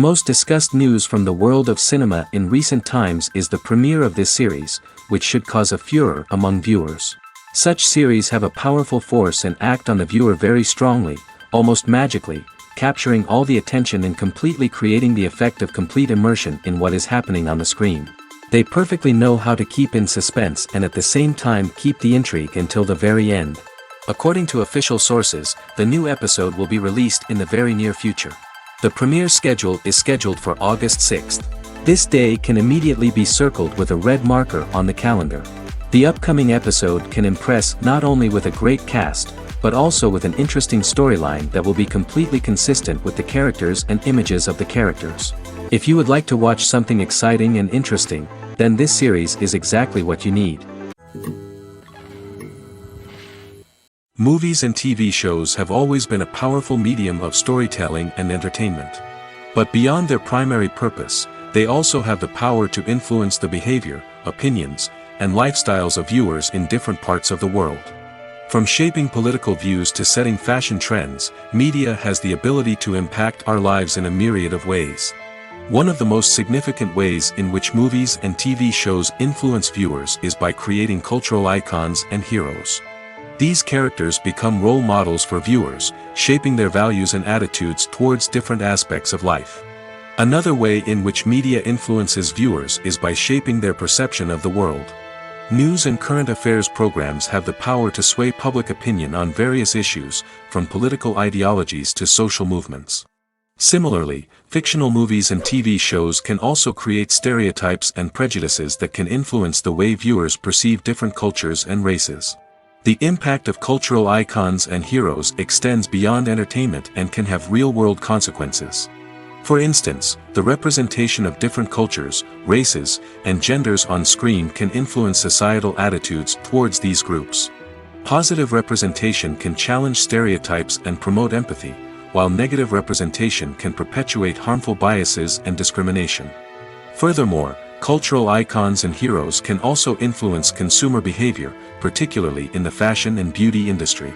most discussed news from the world of cinema in recent times is the premiere of this series, which should cause a furor among viewers. Such series have a powerful force and act on the viewer very strongly, almost magically, capturing all the attention and completely creating the effect of complete immersion in what is happening on the screen. They perfectly know how to keep in suspense and at the same time keep the intrigue until the very end. According to official sources, the new episode will be released in the very near future. The premiere schedule is scheduled for August 6th. This day can immediately be circled with a red marker on the calendar. The upcoming episode can impress not only with a great cast, but also with an interesting storyline that will be completely consistent with the characters and images of the characters. If you would like to watch something exciting and interesting, then this series is exactly what you need. Movies and TV shows have always been a powerful medium of storytelling and entertainment. But beyond their primary purpose, they also have the power to influence the behavior, opinions, and lifestyles of viewers in different parts of the world. From shaping political views to setting fashion trends, media has the ability to impact our lives in a myriad of ways. One of the most significant ways in which movies and TV shows influence viewers is by creating cultural icons and heroes. These characters become role models for viewers, shaping their values and attitudes towards different aspects of life. Another way in which media influences viewers is by shaping their perception of the world. News and current affairs programs have the power to sway public opinion on various issues, from political ideologies to social movements. Similarly, fictional movies and TV shows can also create stereotypes and prejudices that can influence the way viewers perceive different cultures and races. The impact of cultural icons and heroes extends beyond entertainment and can have real-world consequences. For instance, the representation of different cultures, races, and genders on screen can influence societal attitudes towards these groups. Positive representation can challenge stereotypes and promote empathy, while negative representation can perpetuate harmful biases and discrimination. Furthermore, cultural icons and heroes can also influence consumer behavior, particularly in the fashion and beauty industry.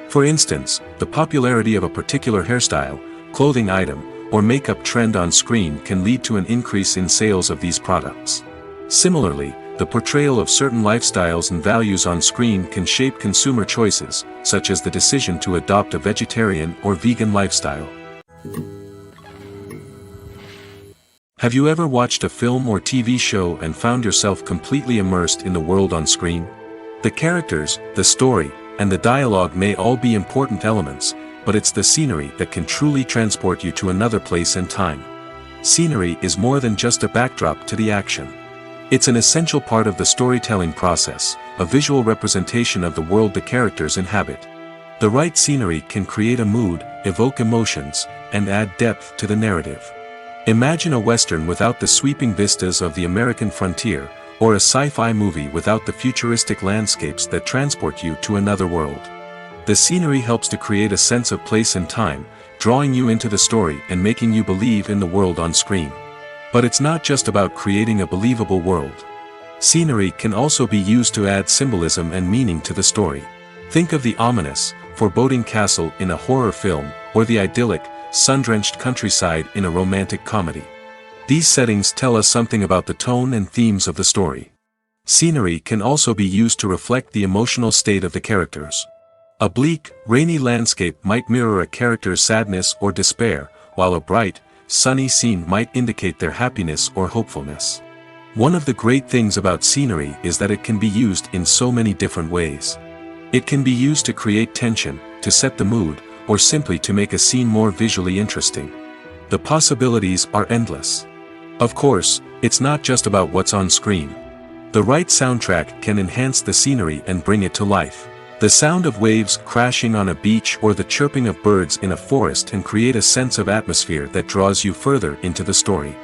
For instance, the popularity of a particular hairstyle, clothing item, or makeup trend on screen can lead to an increase in sales of these products. Similarly, the portrayal of certain lifestyles and values on screen can shape consumer choices, such as the decision to adopt a vegetarian or vegan lifestyle. Have you ever watched a film or TV show and found yourself completely immersed in the world on screen? The characters, the story, and the dialogue may all be important elements, but it's the scenery that can truly transport you to another place and time. Scenery is more than just a backdrop to the action. It's an essential part of the storytelling process, a visual representation of the world the characters inhabit. The right scenery can create a mood, evoke emotions, and add depth to the narrative. Imagine a Western without the sweeping vistas of the American frontier, or a sci-fi movie without the futuristic landscapes that transport you to another world. The scenery helps to create a sense of place and time, drawing you into the story and making you believe in the world on screen. But it's not just about creating a believable world. Scenery can also be used to add symbolism and meaning to the story. Think of the ominous, foreboding castle in a horror film, or the idyllic, sun-drenched countryside in a romantic comedy. These settings tell us something about the tone and themes of the story. Scenery can also be used to reflect the emotional state of the characters. A bleak, rainy landscape might mirror a character's sadness or despair, while a bright, sunny scene might indicate their happiness or hopefulness. One of the great things about scenery is that it can be used in so many different ways. It can be used to create tension, to set the mood, or simply to make a scene more visually interesting. The possibilities are endless. Of course, it's not just about what's on screen. The right soundtrack can enhance the scenery and bring it to life. The sound of waves crashing on a beach or the chirping of birds in a forest can create a sense of atmosphere that draws you further into the story.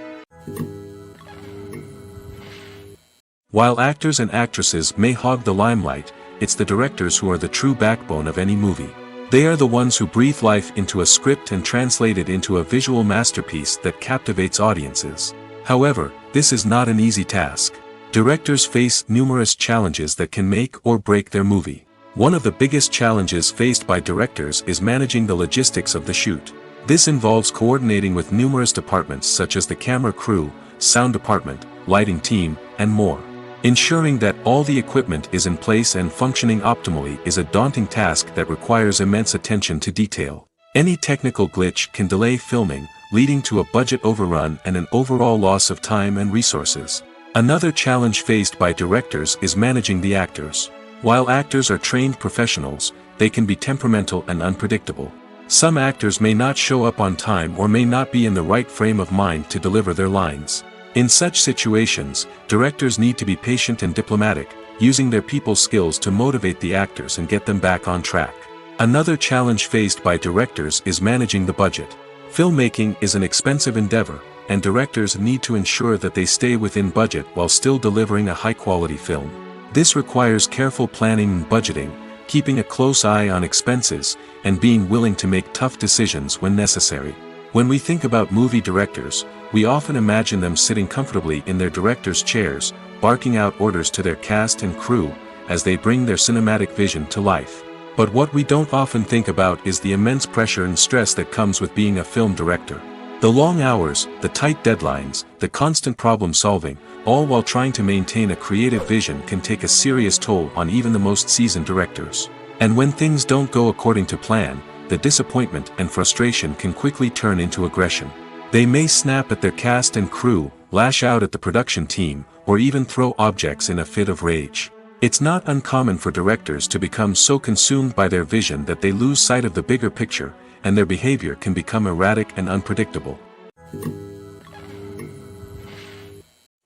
While actors and actresses may hog the limelight, it's the directors who are the true backbone of any movie. They are the ones who breathe life into a script and translate it into a visual masterpiece that captivates audiences. However, this is not an easy task. Directors face numerous challenges that can make or break their movie. One of the biggest challenges faced by directors is managing the logistics of the shoot. This involves coordinating with numerous departments such as the camera crew, sound department, lighting team, and more. Ensuring that all the equipment is in place and functioning optimally is a daunting task that requires immense attention to detail. Any technical glitch can delay filming, leading to a budget overrun and an overall loss of time and resources. Another challenge faced by directors is managing the actors. While actors are trained professionals, they can be temperamental and unpredictable. Some actors may not show up on time or may not be in the right frame of mind to deliver their lines. In such situations, directors need to be patient and diplomatic, using their people skills to motivate the actors and get them back on track. Another challenge faced by directors is managing the budget. Filmmaking is an expensive endeavor, and directors need to ensure that they stay within budget while still delivering a high-quality film. This requires careful planning and budgeting, keeping a close eye on expenses, and being willing to make tough decisions when necessary. When we think about movie directors, we often imagine them sitting comfortably in their director's chairs, barking out orders to their cast and crew, as they bring their cinematic vision to life. But what we don't often think about is the immense pressure and stress that comes with being a film director. The long hours, the tight deadlines, the constant problem solving, all while trying to maintain a creative vision can take a serious toll on even the most seasoned directors. And when things don't go according to plan, the disappointment and frustration can quickly turn into aggression. They may snap at their cast and crew, lash out at the production team, or even throw objects in a fit of rage. It's not uncommon for directors to become so consumed by their vision that they lose sight of the bigger picture, and their behavior can become erratic and unpredictable.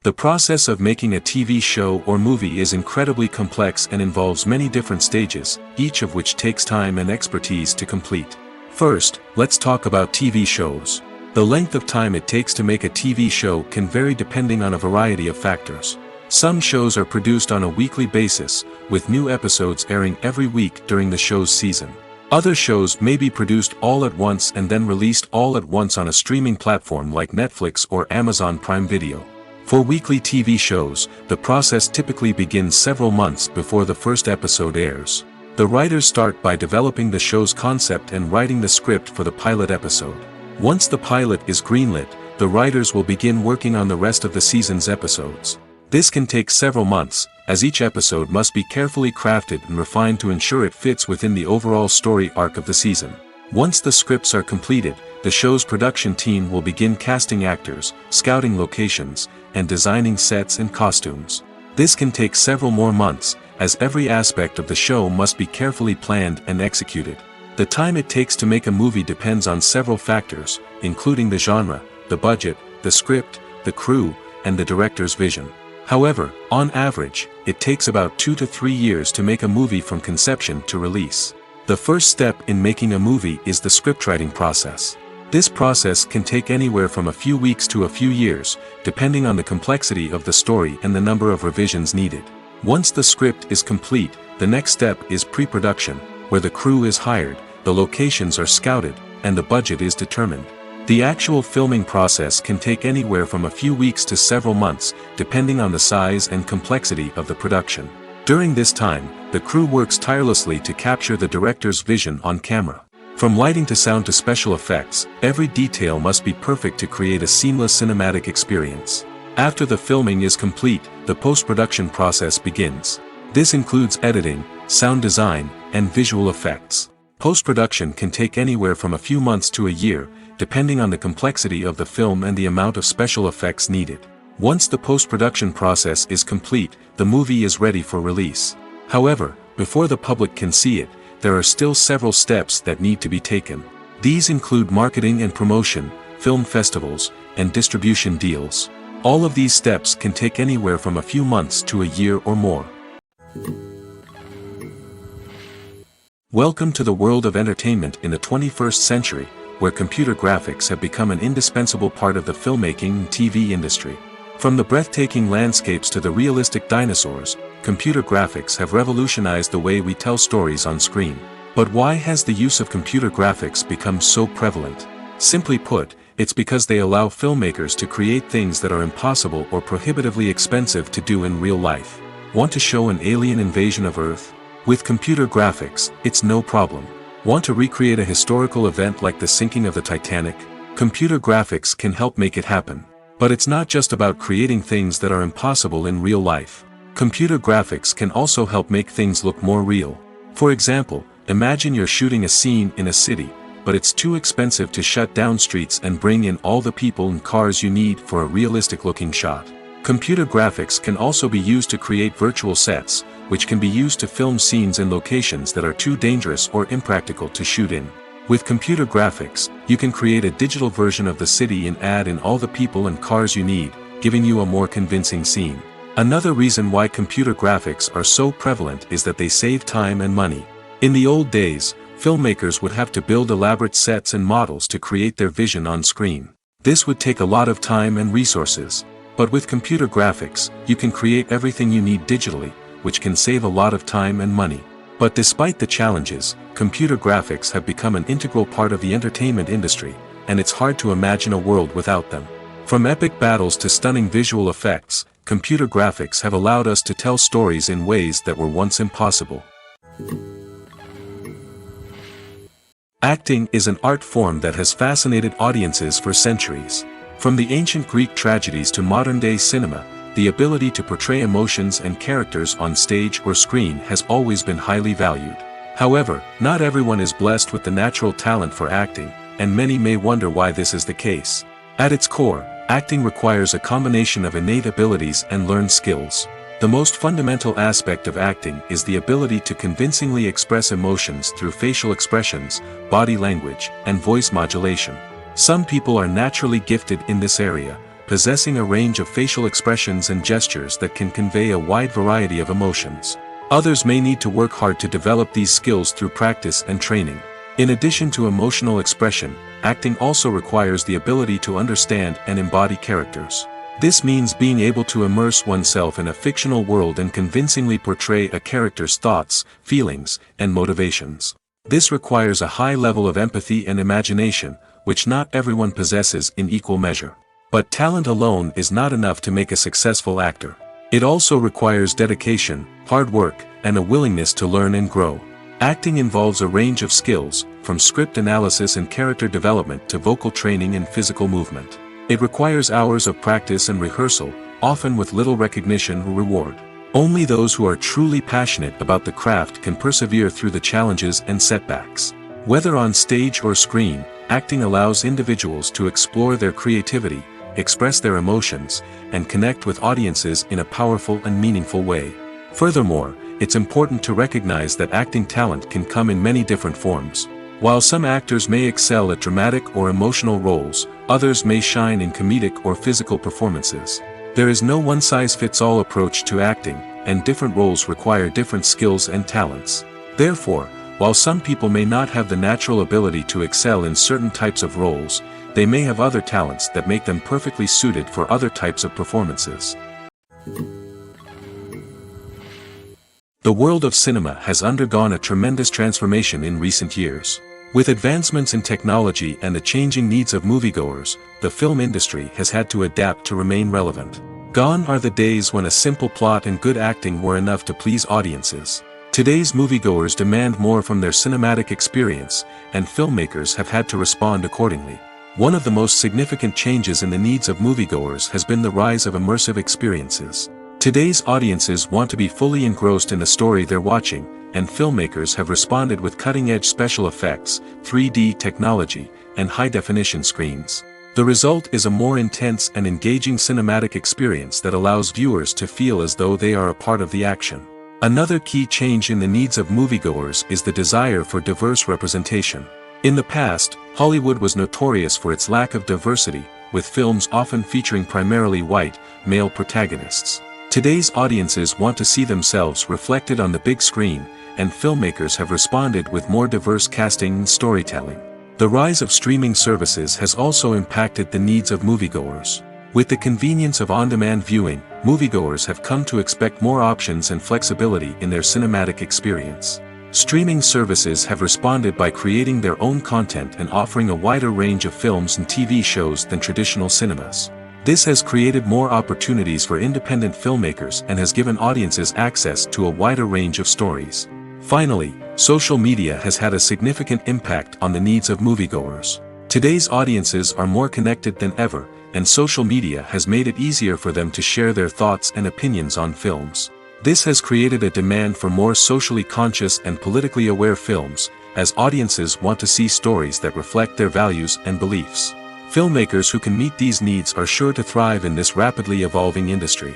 The process of making a TV show or movie is incredibly complex and involves many different stages, each of which takes time and expertise to complete. First, let's talk about TV shows. The length of time it takes to make a TV show can vary depending on a variety of factors. Some shows are produced on a weekly basis, with new episodes airing every week during the show's season. Other shows may be produced all at once and then released all at once on a streaming platform like Netflix or Amazon Prime Video. For weekly TV shows, the process typically begins several months before the first episode airs. The writers start by developing the show's concept and writing the script for the pilot episode. Once the pilot is greenlit, the writers will begin working on the rest of the season's episodes. This can take several months, as each episode must be carefully crafted and refined to ensure it fits within the overall story arc of the season. Once the scripts are completed, the show's production team will begin casting actors, scouting locations, and designing sets and costumes. This can take several more months, as every aspect of the show must be carefully planned and executed. The time it takes to make a movie depends on several factors, including the genre, the budget, the script, the crew, and the director's vision. However, on average, it takes about 2 to 3 years to make a movie from conception to release. The first step in making a movie is the scriptwriting process. This process can take anywhere from a few weeks to a few years, depending on the complexity of the story and the number of revisions needed. Once the script is complete, the next step is pre-production, where the crew is hired, the locations are scouted, and the budget is determined. The actual filming process can take anywhere from a few weeks to several months, depending on the size and complexity of the production. During this time, the crew works tirelessly to capture the director's vision on camera. From lighting to sound to special effects, every detail must be perfect to create a seamless cinematic experience. After the filming is complete, the post-production process begins. This includes editing, sound design, and visual effects. Post-production can take anywhere from a few months to a year, depending on the complexity of the film and the amount of special effects needed. Once the post-production process is complete, the movie is ready for release. However, before the public can see it, there are still several steps that need to be taken. These include marketing and promotion, film festivals, and distribution deals. All of these steps can take anywhere from a few months to a year or more. Welcome to the world of entertainment in the 21st century, where computer graphics have become an indispensable part of the filmmaking and TV industry. From the breathtaking landscapes to the realistic dinosaurs, computer graphics have revolutionized the way we tell stories on screen. But why has the use of computer graphics become so prevalent? Simply put, it's because they allow filmmakers to create things that are impossible or prohibitively expensive to do in real life. Want to show an alien invasion of Earth? With computer graphics, it's no problem. Want to recreate a historical event like the sinking of the Titanic? Computer graphics can help make it happen. But it's not just about creating things that are impossible in real life. Computer graphics can also help make things look more real. For example, imagine you're shooting a scene in a city, but it's too expensive to shut down streets and bring in all the people and cars you need for a realistic-looking shot. Computer graphics can also be used to create virtual sets, which can be used to film scenes in locations that are too dangerous or impractical to shoot in. With computer graphics, you can create a digital version of the city and add in all the people and cars you need, giving you a more convincing scene. Another reason why computer graphics are so prevalent is that they save time and money. In the old days, filmmakers would have to build elaborate sets and models to create their vision on screen. This would take a lot of time and resources. But with computer graphics, you can create everything you need digitally, which can save a lot of time and money. But despite the challenges, computer graphics have become an integral part of the entertainment industry, and it's hard to imagine a world without them. From epic battles to stunning visual effects, computer graphics have allowed us to tell stories in ways that were once impossible. Acting is an art form that has fascinated audiences for centuries. From the ancient Greek tragedies to modern-day cinema, the ability to portray emotions and characters on stage or screen has always been highly valued. However, not everyone is blessed with the natural talent for acting, and many may wonder why this is the case. At its core, acting requires a combination of innate abilities and learned skills. The most fundamental aspect of acting is the ability to convincingly express emotions through facial expressions, body language, and voice modulation. Some people are naturally gifted in this area, possessing a range of facial expressions and gestures that can convey a wide variety of emotions. Others may need to work hard to develop these skills through practice and training. In addition to emotional expression, acting also requires the ability to understand and embody characters. This means being able to immerse oneself in a fictional world and convincingly portray a character's thoughts, feelings, and motivations. This requires a high level of empathy and imagination, which not everyone possesses in equal measure. But talent alone is not enough to make a successful actor. It also requires dedication, hard work, and a willingness to learn and grow. Acting involves a range of skills, from script analysis and character development to vocal training and physical movement. It requires hours of practice and rehearsal, often with little recognition or reward. Only those who are truly passionate about the craft can persevere through the challenges and setbacks. Whether on stage or screen, acting allows individuals to explore their creativity, express their emotions, and connect with audiences in a powerful and meaningful way. Furthermore, it's important to recognize that acting talent can come in many different forms. While some actors may excel at dramatic or emotional roles, others may shine in comedic or physical performances. There is no one-size-fits-all approach to acting, and different roles require different skills and talents. Therefore, while some people may not have the natural ability to excel in certain types of roles, they may have other talents that make them perfectly suited for other types of performances. The world of cinema has undergone a tremendous transformation in recent years. With advancements in technology and the changing needs of moviegoers, the film industry has had to adapt to remain relevant. Gone are the days when a simple plot and good acting were enough to please audiences. Today's moviegoers demand more from their cinematic experience, and filmmakers have had to respond accordingly. One of the most significant changes in the needs of moviegoers has been the rise of immersive experiences. Today's audiences want to be fully engrossed in the story they're watching, and filmmakers have responded with cutting-edge special effects, 3D technology, and high-definition screens. The result is a more intense and engaging cinematic experience that allows viewers to feel as though they are a part of the action. Another key change in the needs of moviegoers is the desire for diverse representation. In the past, Hollywood was notorious for its lack of diversity, with films often featuring primarily white, male protagonists. Today's audiences want to see themselves reflected on the big screen, and filmmakers have responded with more diverse casting and storytelling. The rise of streaming services has also impacted the needs of moviegoers. With the convenience of on-demand viewing, moviegoers have come to expect more options and flexibility in their cinematic experience. Streaming services have responded by creating their own content and offering a wider range of films and TV shows than traditional cinemas. This has created more opportunities for independent filmmakers and has given audiences access to a wider range of stories. Finally, social media has had a significant impact on the needs of moviegoers. Today's audiences are more connected than ever, and social media has made it easier for them to share their thoughts and opinions on films. This has created a demand for more socially conscious and politically aware films, as audiences want to see stories that reflect their values and beliefs. Filmmakers who can meet these needs are sure to thrive in this rapidly evolving industry.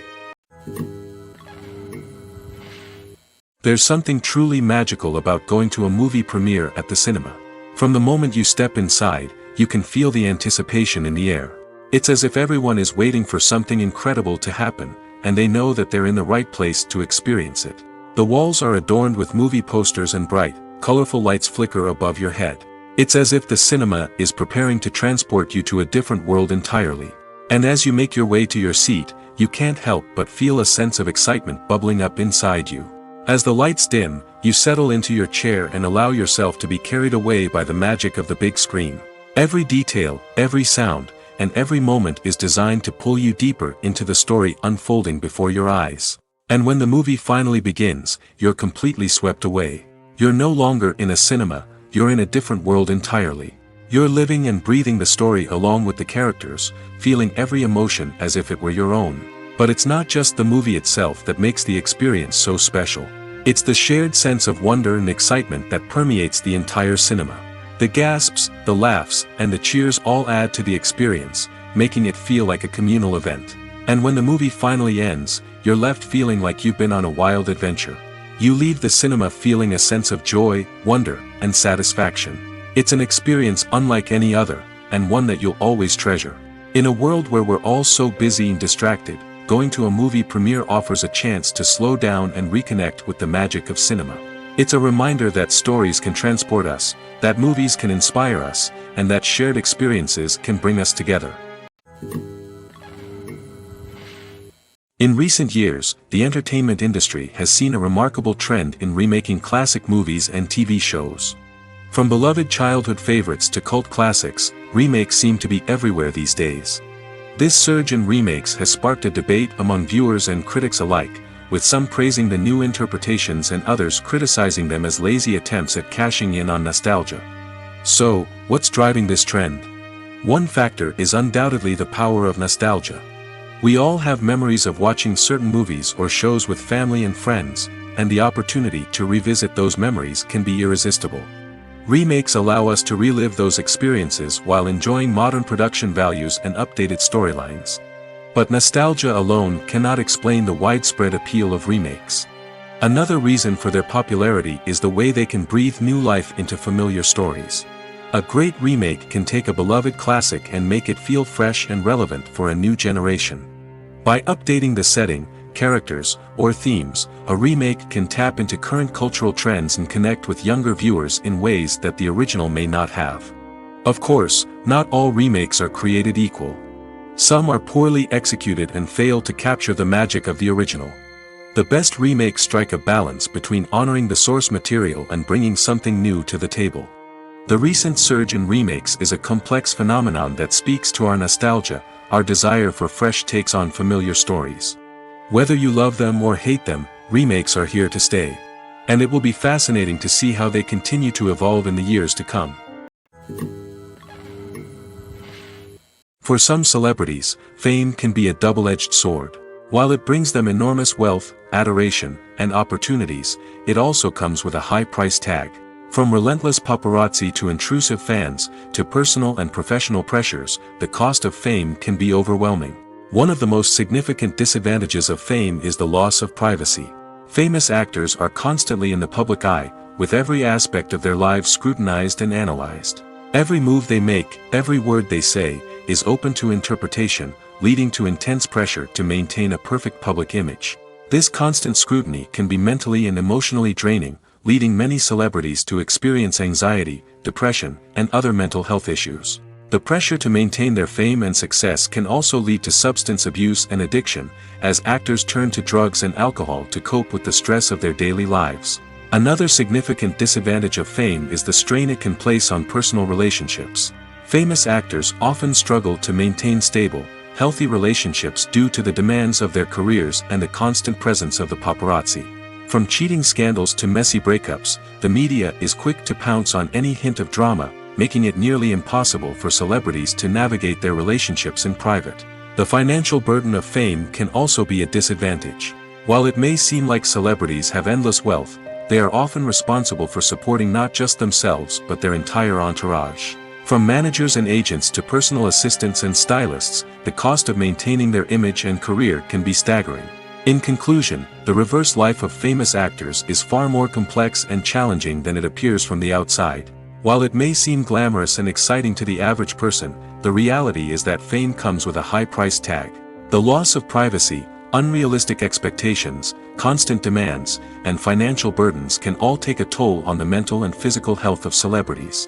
There's something truly magical about going to a movie premiere at the cinema. From the moment you step inside, you can feel the anticipation in the air. It's as if everyone is waiting for something incredible to happen, and they know that they're in the right place to experience it. The walls are adorned with movie posters and bright, colorful lights flicker above your head. It's as if the cinema is preparing to transport you to a different world entirely. And as you make your way to your seat, you can't help but feel a sense of excitement bubbling up inside you. As the lights dim, you settle into your chair and allow yourself to be carried away by the magic of the big screen. Every detail, every sound, and every moment is designed to pull you deeper into the story unfolding before your eyes. And when the movie finally begins, you're completely swept away. You're no longer in a cinema, you're in a different world entirely. You're living and breathing the story along with the characters, feeling every emotion as if it were your own. But it's not just the movie itself that makes the experience so special. It's the shared sense of wonder and excitement that permeates the entire cinema. The gasps, the laughs, and the cheers all add to the experience, making it feel like a communal event. And when the movie finally ends, you're left feeling like you've been on a wild adventure. You leave the cinema feeling a sense of joy, wonder, and satisfaction. It's an experience unlike any other, and one that you'll always treasure. In a world where we're all so busy and distracted, going to a movie premiere offers a chance to slow down and reconnect with the magic of cinema. It's a reminder that stories can transport us, that movies can inspire us, and that shared experiences can bring us together. In recent years, the entertainment industry has seen a remarkable trend in remaking classic movies and TV shows. From beloved childhood favorites to cult classics, remakes seem to be everywhere these days. This surge in remakes has sparked a debate among viewers and critics alike, with some praising the new interpretations and others criticizing them as lazy attempts at cashing in on nostalgia. So, what's driving this trend? One factor is undoubtedly the power of nostalgia. We all have memories of watching certain movies or shows with family and friends, and the opportunity to revisit those memories can be irresistible. Remakes allow us to relive those experiences while enjoying modern production values and updated storylines. But nostalgia alone cannot explain the widespread appeal of remakes. Another reason for their popularity is the way they can breathe new life into familiar stories. A great remake can take a beloved classic and make it feel fresh and relevant for a new generation. By updating the setting, characters, or themes, a remake can tap into current cultural trends and connect with younger viewers in ways that the original may not have. Of course, not all remakes are created equal. Some are poorly executed and fail to capture the magic of the original. The best remakes strike a balance between honoring the source material and bringing something new to the table. The recent surge in remakes is a complex phenomenon that speaks to our nostalgia, our desire for fresh takes on familiar stories. Whether you love them or hate them, remakes are here to stay. And it will be fascinating to see how they continue to evolve in the years to come. For some celebrities, fame can be a double-edged sword. While it brings them enormous wealth, adoration, and opportunities, it also comes with a high price tag. From relentless paparazzi to intrusive fans, to personal and professional pressures, the cost of fame can be overwhelming. One of the most significant disadvantages of fame is the loss of privacy. Famous actors are constantly in the public eye, with every aspect of their lives scrutinized and analyzed. Every move they make, every word they say, is open to interpretation, leading to intense pressure to maintain a perfect public image. This constant scrutiny can be mentally and emotionally draining, leading many celebrities to experience anxiety, depression, and other mental health issues. The pressure to maintain their fame and success can also lead to substance abuse and addiction, as actors turn to drugs and alcohol to cope with the stress of their daily lives. Another significant disadvantage of fame is the strain it can place on personal relationships. Famous actors often struggle to maintain stable, healthy relationships due to the demands of their careers and the constant presence of the paparazzi. From cheating scandals to messy breakups, the media is quick to pounce on any hint of drama, making it nearly impossible for celebrities to navigate their relationships in private. The financial burden of fame can also be a disadvantage. While it may seem like celebrities have endless wealth, they are often responsible for supporting not just themselves but their entire entourage. From managers and agents to personal assistants and stylists, the cost of maintaining their image and career can be staggering. In conclusion, the reverse life of famous actors is far more complex and challenging than it appears from the outside. While it may seem glamorous and exciting to the average person, the reality is that fame comes with a high price tag. The loss of privacy, unrealistic expectations, constant demands, and financial burdens can all take a toll on the mental and physical health of celebrities.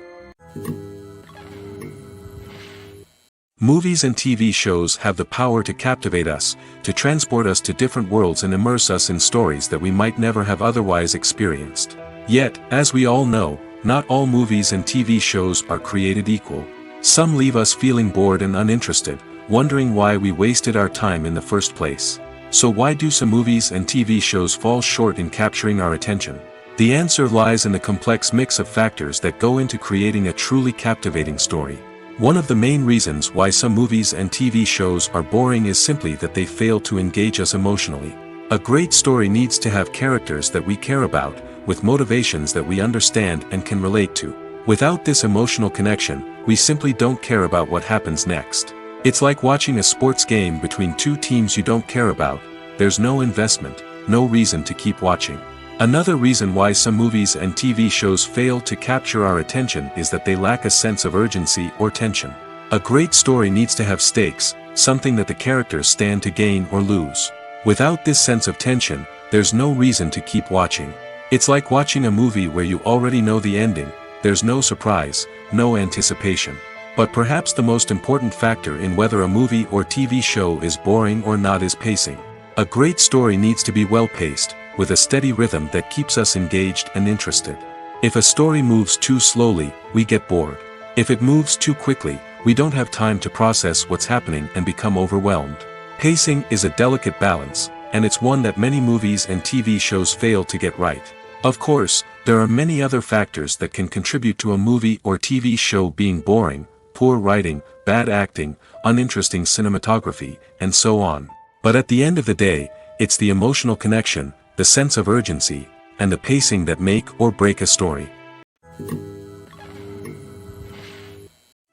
Movies and TV shows have the power to captivate us, to transport us to different worlds and immerse us in stories that we might never have otherwise experienced. Yet, as we all know, not all movies and TV shows are created equal. Some leave us feeling bored and uninterested, wondering why we wasted our time in the first place. So why do some movies and TV shows fall short in capturing our attention? The answer lies in the complex mix of factors that go into creating a truly captivating story. One of the main reasons why some movies and TV shows are boring is simply that they fail to engage us emotionally. A great story needs to have characters that we care about, with motivations that we understand and can relate to. Without this emotional connection, we simply don't care about what happens next. It's like watching a sports game between two teams you don't care about. There's no investment, no reason to keep watching. Another reason why some movies and TV shows fail to capture our attention is that they lack a sense of urgency or tension. A great story needs to have stakes, something that the characters stand to gain or lose. Without this sense of tension, there's no reason to keep watching. It's like watching a movie where you already know the ending. There's no surprise, no anticipation. But perhaps the most important factor in whether a movie or TV show is boring or not is pacing. A great story needs to be well-paced, with a steady rhythm that keeps us engaged and interested. If a story moves too slowly, we get bored. If it moves too quickly, we don't have time to process what's happening and become overwhelmed. Pacing is a delicate balance, and it's one that many movies and TV shows fail to get right. Of course, there are many other factors that can contribute to a movie or TV show being boring: poor writing, bad acting, uninteresting cinematography, and so on. But at the end of the day, it's the emotional connection, the sense of urgency, and the pacing that make or break a story.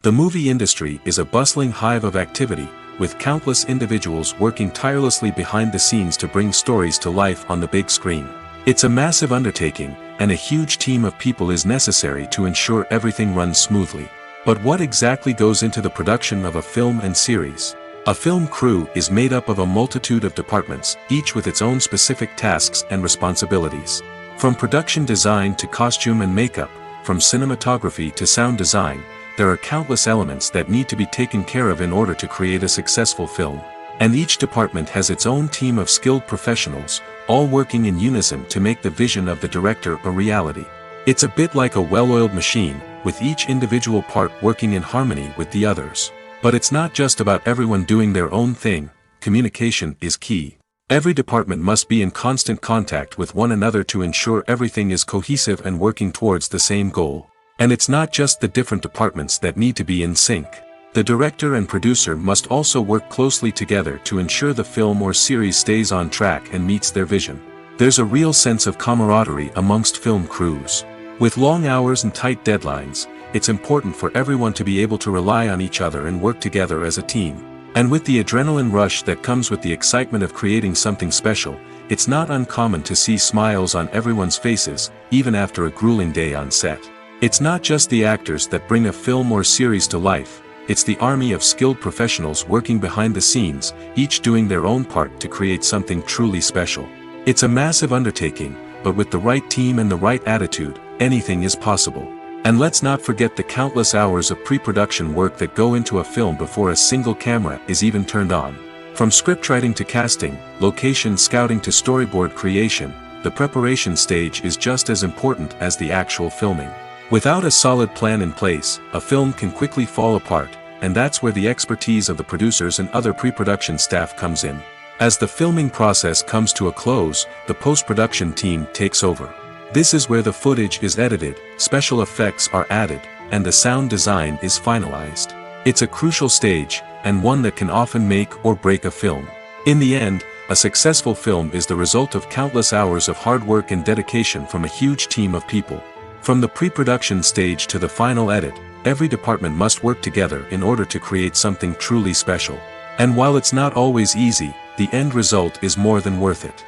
The movie industry is a bustling hive of activity, with countless individuals working tirelessly behind the scenes to bring stories to life on the big screen. It's a massive undertaking, and a huge team of people is necessary to ensure everything runs smoothly. But what exactly goes into the production of a film and series? A film crew is made up of a multitude of departments, each with its own specific tasks and responsibilities. From production design to costume and makeup, from cinematography to sound design, there are countless elements that need to be taken care of in order to create a successful film. And each department has its own team of skilled professionals, all working in unison to make the vision of the director a reality. It's a bit like a well-oiled machine, with each individual part working in harmony with the others. But it's not just about everyone doing their own thing. Communication is key. Every department must be in constant contact with one another to ensure everything is cohesive and working towards the same goal. And it's not just the different departments that need to be in sync. The director and producer must also work closely together to ensure the film or series stays on track and meets their vision. There's a real sense of camaraderie amongst film crews. With long hours and tight deadlines, it's important for everyone to be able to rely on each other and work together as a team. And with the adrenaline rush that comes with the excitement of creating something special, it's not uncommon to see smiles on everyone's faces, even after a grueling day on set. It's not just the actors that bring a film or series to life, it's the army of skilled professionals working behind the scenes, each doing their own part to create something truly special. It's a massive undertaking, but with the right team and the right attitude, anything is possible. And let's not forget the countless hours of pre-production work that go into a film before a single camera is even turned on. From scriptwriting to casting, location scouting to storyboard creation, the preparation stage is just as important as the actual filming. Without a solid plan in place, a film can quickly fall apart, and that's where the expertise of the producers and other pre-production staff comes in. As the filming process comes to a close, the post-production team takes over. This is where the footage is edited, special effects are added, and the sound design is finalized. It's a crucial stage, and one that can often make or break a film. In the end, a successful film is the result of countless hours of hard work and dedication from a huge team of people. From the pre-production stage to the final edit, every department must work together in order to create something truly special. And while it's not always easy, the end result is more than worth it.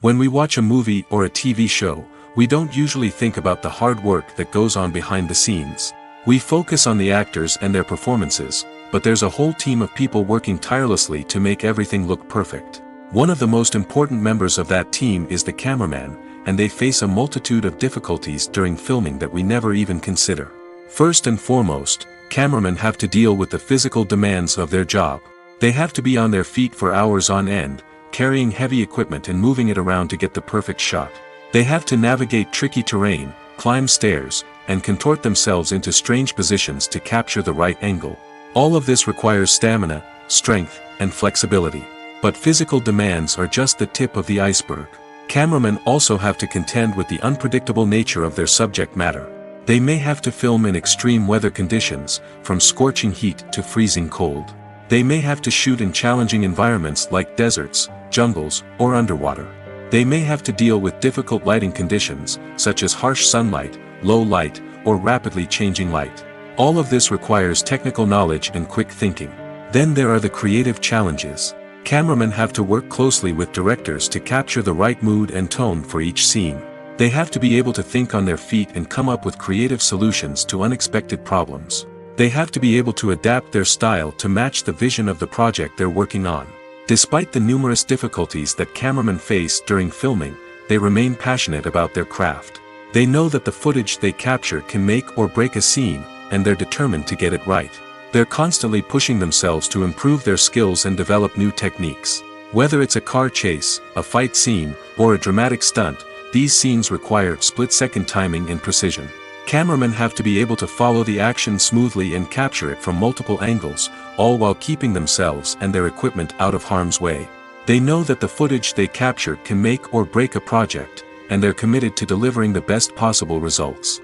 When we watch a movie or a TV show, we don't usually think about the hard work that goes on behind the scenes. We focus on the actors and their performances, but there's a whole team of people working tirelessly to make everything look perfect. One of the most important members of that team is the cameraman, and they face a multitude of difficulties during filming that we never even consider. First and foremost, cameramen have to deal with the physical demands of their job. They have to be on their feet for hours on end, carrying heavy equipment and moving it around to get the perfect shot. They have to navigate tricky terrain, climb stairs, and contort themselves into strange positions to capture the right angle. All of this requires stamina, strength, and flexibility. But physical demands are just the tip of the iceberg. Cameramen also have to contend with the unpredictable nature of their subject matter. They may have to film in extreme weather conditions, from scorching heat to freezing cold. They may have to shoot in challenging environments like deserts, jungles, or underwater. They may have to deal with difficult lighting conditions, such as harsh sunlight, low light, or rapidly changing light. All of this requires technical knowledge and quick thinking. Then there are the creative challenges. Cameramen have to work closely with directors to capture the right mood and tone for each scene. They have to be able to think on their feet and come up with creative solutions to unexpected problems. They have to be able to adapt their style to match the vision of the project they're working on. Despite the numerous difficulties that cameramen face during filming, they remain passionate about their craft. They know that the footage they capture can make or break a scene, and they're determined to get it right. They're constantly pushing themselves to improve their skills and develop new techniques. Whether it's a car chase, a fight scene, or a dramatic stunt, these scenes require split-second timing and precision. Cameramen have to be able to follow the action smoothly and capture it from multiple angles, all while keeping themselves and their equipment out of harm's way. They know that the footage they capture can make or break a project, and they're committed to delivering the best possible results.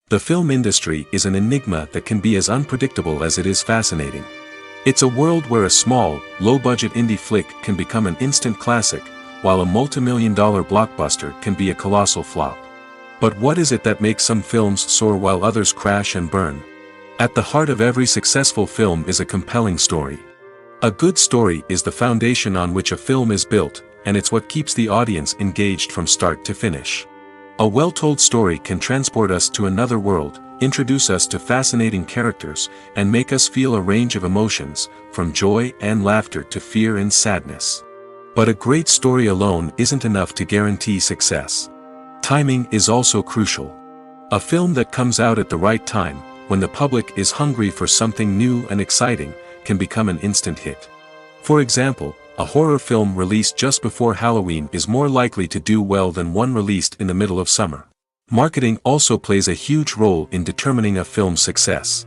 The film industry is an enigma that can be as unpredictable as it is fascinating. It's a world where a small, low-budget indie flick can become an instant classic, while a multi-million-dollar blockbuster can be a colossal flop. But what is it that makes some films soar while others crash and burn? At the heart of every successful film is a compelling story. A good story is the foundation on which a film is built, and it's what keeps the audience engaged from start to finish. A well-told story can transport us to another world, introduce us to fascinating characters, and make us feel a range of emotions, from joy and laughter to fear and sadness. But a great story alone isn't enough to guarantee success. Timing is also crucial. A film that comes out at the right time, when the public is hungry for something new and exciting, can become an instant hit. For example, a horror film released just before Halloween is more likely to do well than one released in the middle of summer. Marketing also plays a huge role in determining a film's success.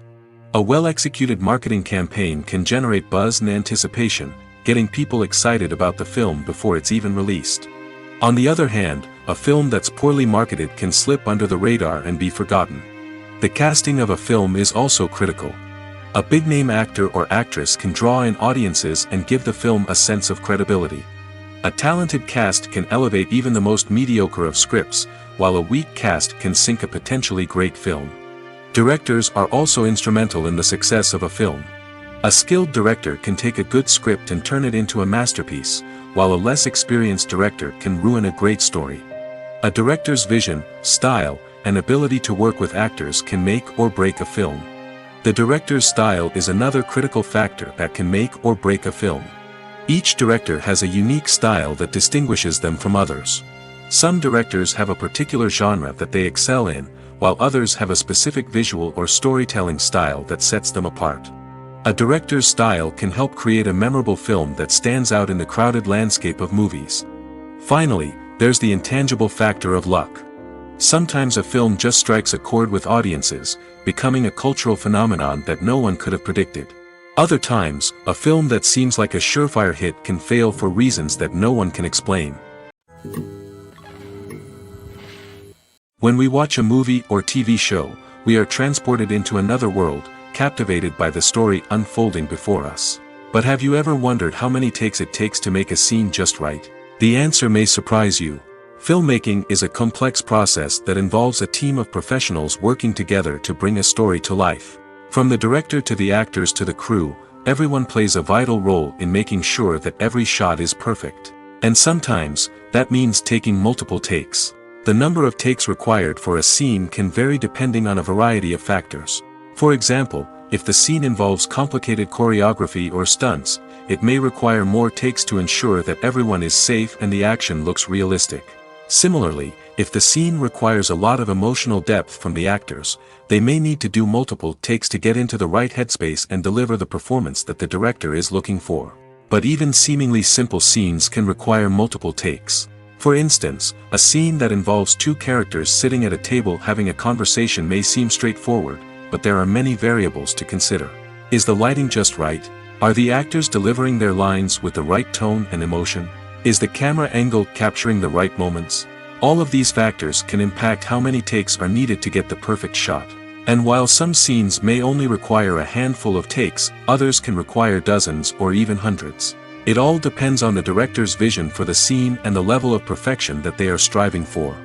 A well-executed marketing campaign can generate buzz and anticipation, getting people excited about the film before it's even released. On the other hand, a film that's poorly marketed can slip under the radar and be forgotten. The casting of a film is also critical. A big-name actor or actress can draw in audiences and give the film a sense of credibility. A talented cast can elevate even the most mediocre of scripts, while a weak cast can sink a potentially great film. Directors are also instrumental in the success of a film. A skilled director can take a good script and turn it into a masterpiece, while a less experienced director can ruin a great story. A director's vision, style, and ability to work with actors can make or break a film. The director's style is another critical factor that can make or break a film. Each director has a unique style that distinguishes them from others. Some directors have a particular genre that they excel in, while others have a specific visual or storytelling style that sets them apart. A director's style can help create a memorable film that stands out in the crowded landscape of movies. Finally, there's the intangible factor of luck. Sometimes a film just strikes a chord with audiences, becoming a cultural phenomenon that no one could have predicted. Other times, a film that seems like a surefire hit can fail for reasons that no one can explain. When we watch a movie or TV show, we are transported into another world, captivated by the story unfolding before us. But have you ever wondered how many takes it takes to make a scene just right? The answer may surprise you. Filmmaking is a complex process that involves a team of professionals working together to bring a story to life. From the director to the actors to the crew, everyone plays a vital role in making sure that every shot is perfect. And sometimes, that means taking multiple takes. The number of takes required for a scene can vary depending on a variety of factors. For example, if the scene involves complicated choreography or stunts, it may require more takes to ensure that everyone is safe and the action looks realistic. Similarly, if the scene requires a lot of emotional depth from the actors, they may need to do multiple takes to get into the right headspace and deliver the performance that the director is looking for. But even seemingly simple scenes can require multiple takes. For instance, a scene that involves two characters sitting at a table having a conversation may seem straightforward, but there are many variables to consider. Is the lighting just right? Are the actors delivering their lines with the right tone and emotion? Is the camera angle capturing the right moments? All of these factors can impact how many takes are needed to get the perfect shot. And while some scenes may only require a handful of takes, others can require dozens or even hundreds. It all depends on the director's vision for the scene and the level of perfection that they are striving for.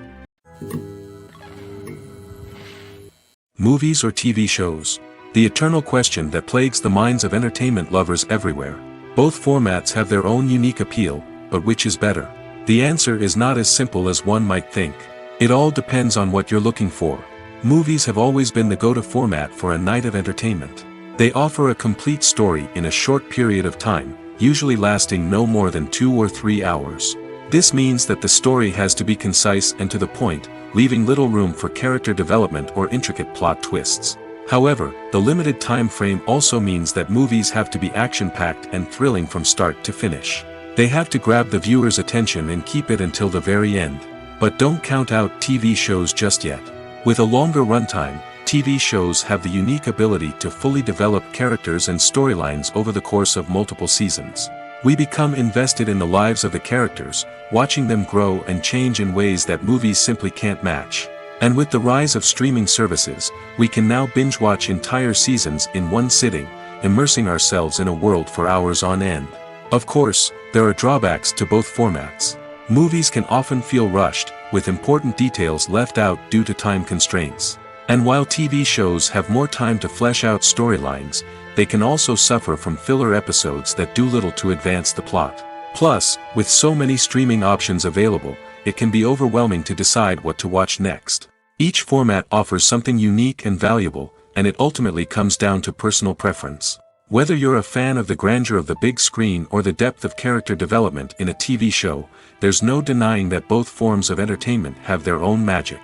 Movies or TV shows? The eternal question that plagues the minds of entertainment lovers everywhere. Both formats have their own unique appeal, but which is better? The answer is not as simple as one might think. It all depends on what you're looking for. Movies have always been the go-to format for a night of entertainment. They offer a complete story in a short period of time, usually lasting no more than 2 or 3 hours. This means that the story has to be concise and to the point, leaving little room for character development or intricate plot twists. However, the limited time frame also means that movies have to be action-packed and thrilling from start to finish. They have to grab the viewer's attention and keep it until the very end. But don't count out TV shows just yet. With a longer runtime, TV shows have the unique ability to fully develop characters and storylines over the course of multiple seasons. We become invested in the lives of the characters, watching them grow and change in ways that movies simply can't match. And with the rise of streaming services, we can now binge-watch entire seasons in one sitting, immersing ourselves in a world for hours on end. Of course, there are drawbacks to both formats. Movies can often feel rushed, with important details left out due to time constraints. And while TV shows have more time to flesh out storylines, they can also suffer from filler episodes that do little to advance the plot. Plus, with so many streaming options available, it can be overwhelming to decide what to watch next. Each format offers something unique and valuable, and it ultimately comes down to personal preference. Whether you're a fan of the grandeur of the big screen or the depth of character development in a TV show, there's no denying that both forms of entertainment have their own magic.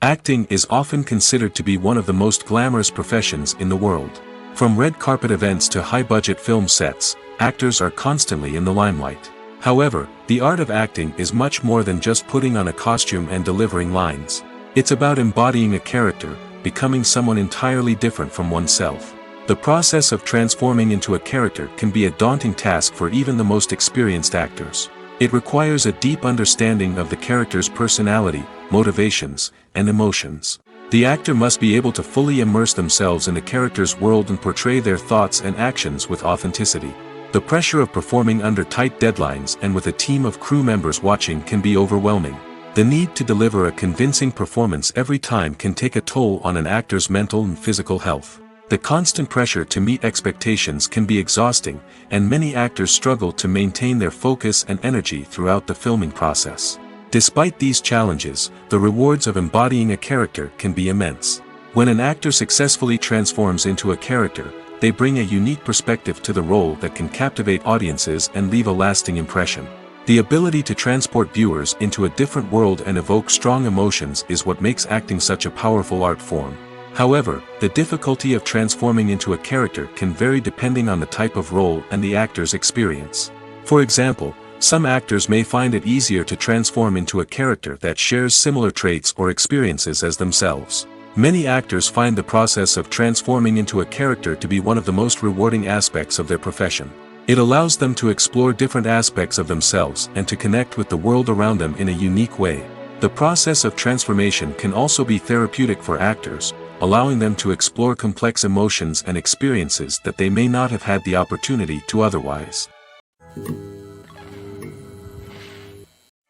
Acting is often considered to be one of the most glamorous professions in the world. From red carpet events to high-budget film sets, actors are constantly in the limelight. However, the art of acting is much more than just putting on a costume and delivering lines. It's about embodying a character, becoming someone entirely different from oneself. The process of transforming into a character can be a daunting task for even the most experienced actors. It requires a deep understanding of the character's personality, motivations, and emotions. The actor must be able to fully immerse themselves in the character's world and portray their thoughts and actions with authenticity. The pressure of performing under tight deadlines and with a team of crew members watching can be overwhelming. The need to deliver a convincing performance every time can take a toll on an actor's mental and physical health. The constant pressure to meet expectations can be exhausting, and many actors struggle to maintain their focus and energy throughout the filming process. Despite these challenges, the rewards of embodying a character can be immense. When an actor successfully transforms into a character, they bring a unique perspective to the role that can captivate audiences and leave a lasting impression. The ability to transport viewers into a different world and evoke strong emotions is what makes acting such a powerful art form. However, the difficulty of transforming into a character can vary depending on the type of role and the actor's experience. For example, some actors may find it easier to transform into a character that shares similar traits or experiences as themselves. Many actors find the process of transforming into a character to be one of the most rewarding aspects of their profession. It allows them to explore different aspects of themselves and to connect with the world around them in a unique way. The process of transformation can also be therapeutic for actors, allowing them to explore complex emotions and experiences that they may not have had the opportunity to otherwise.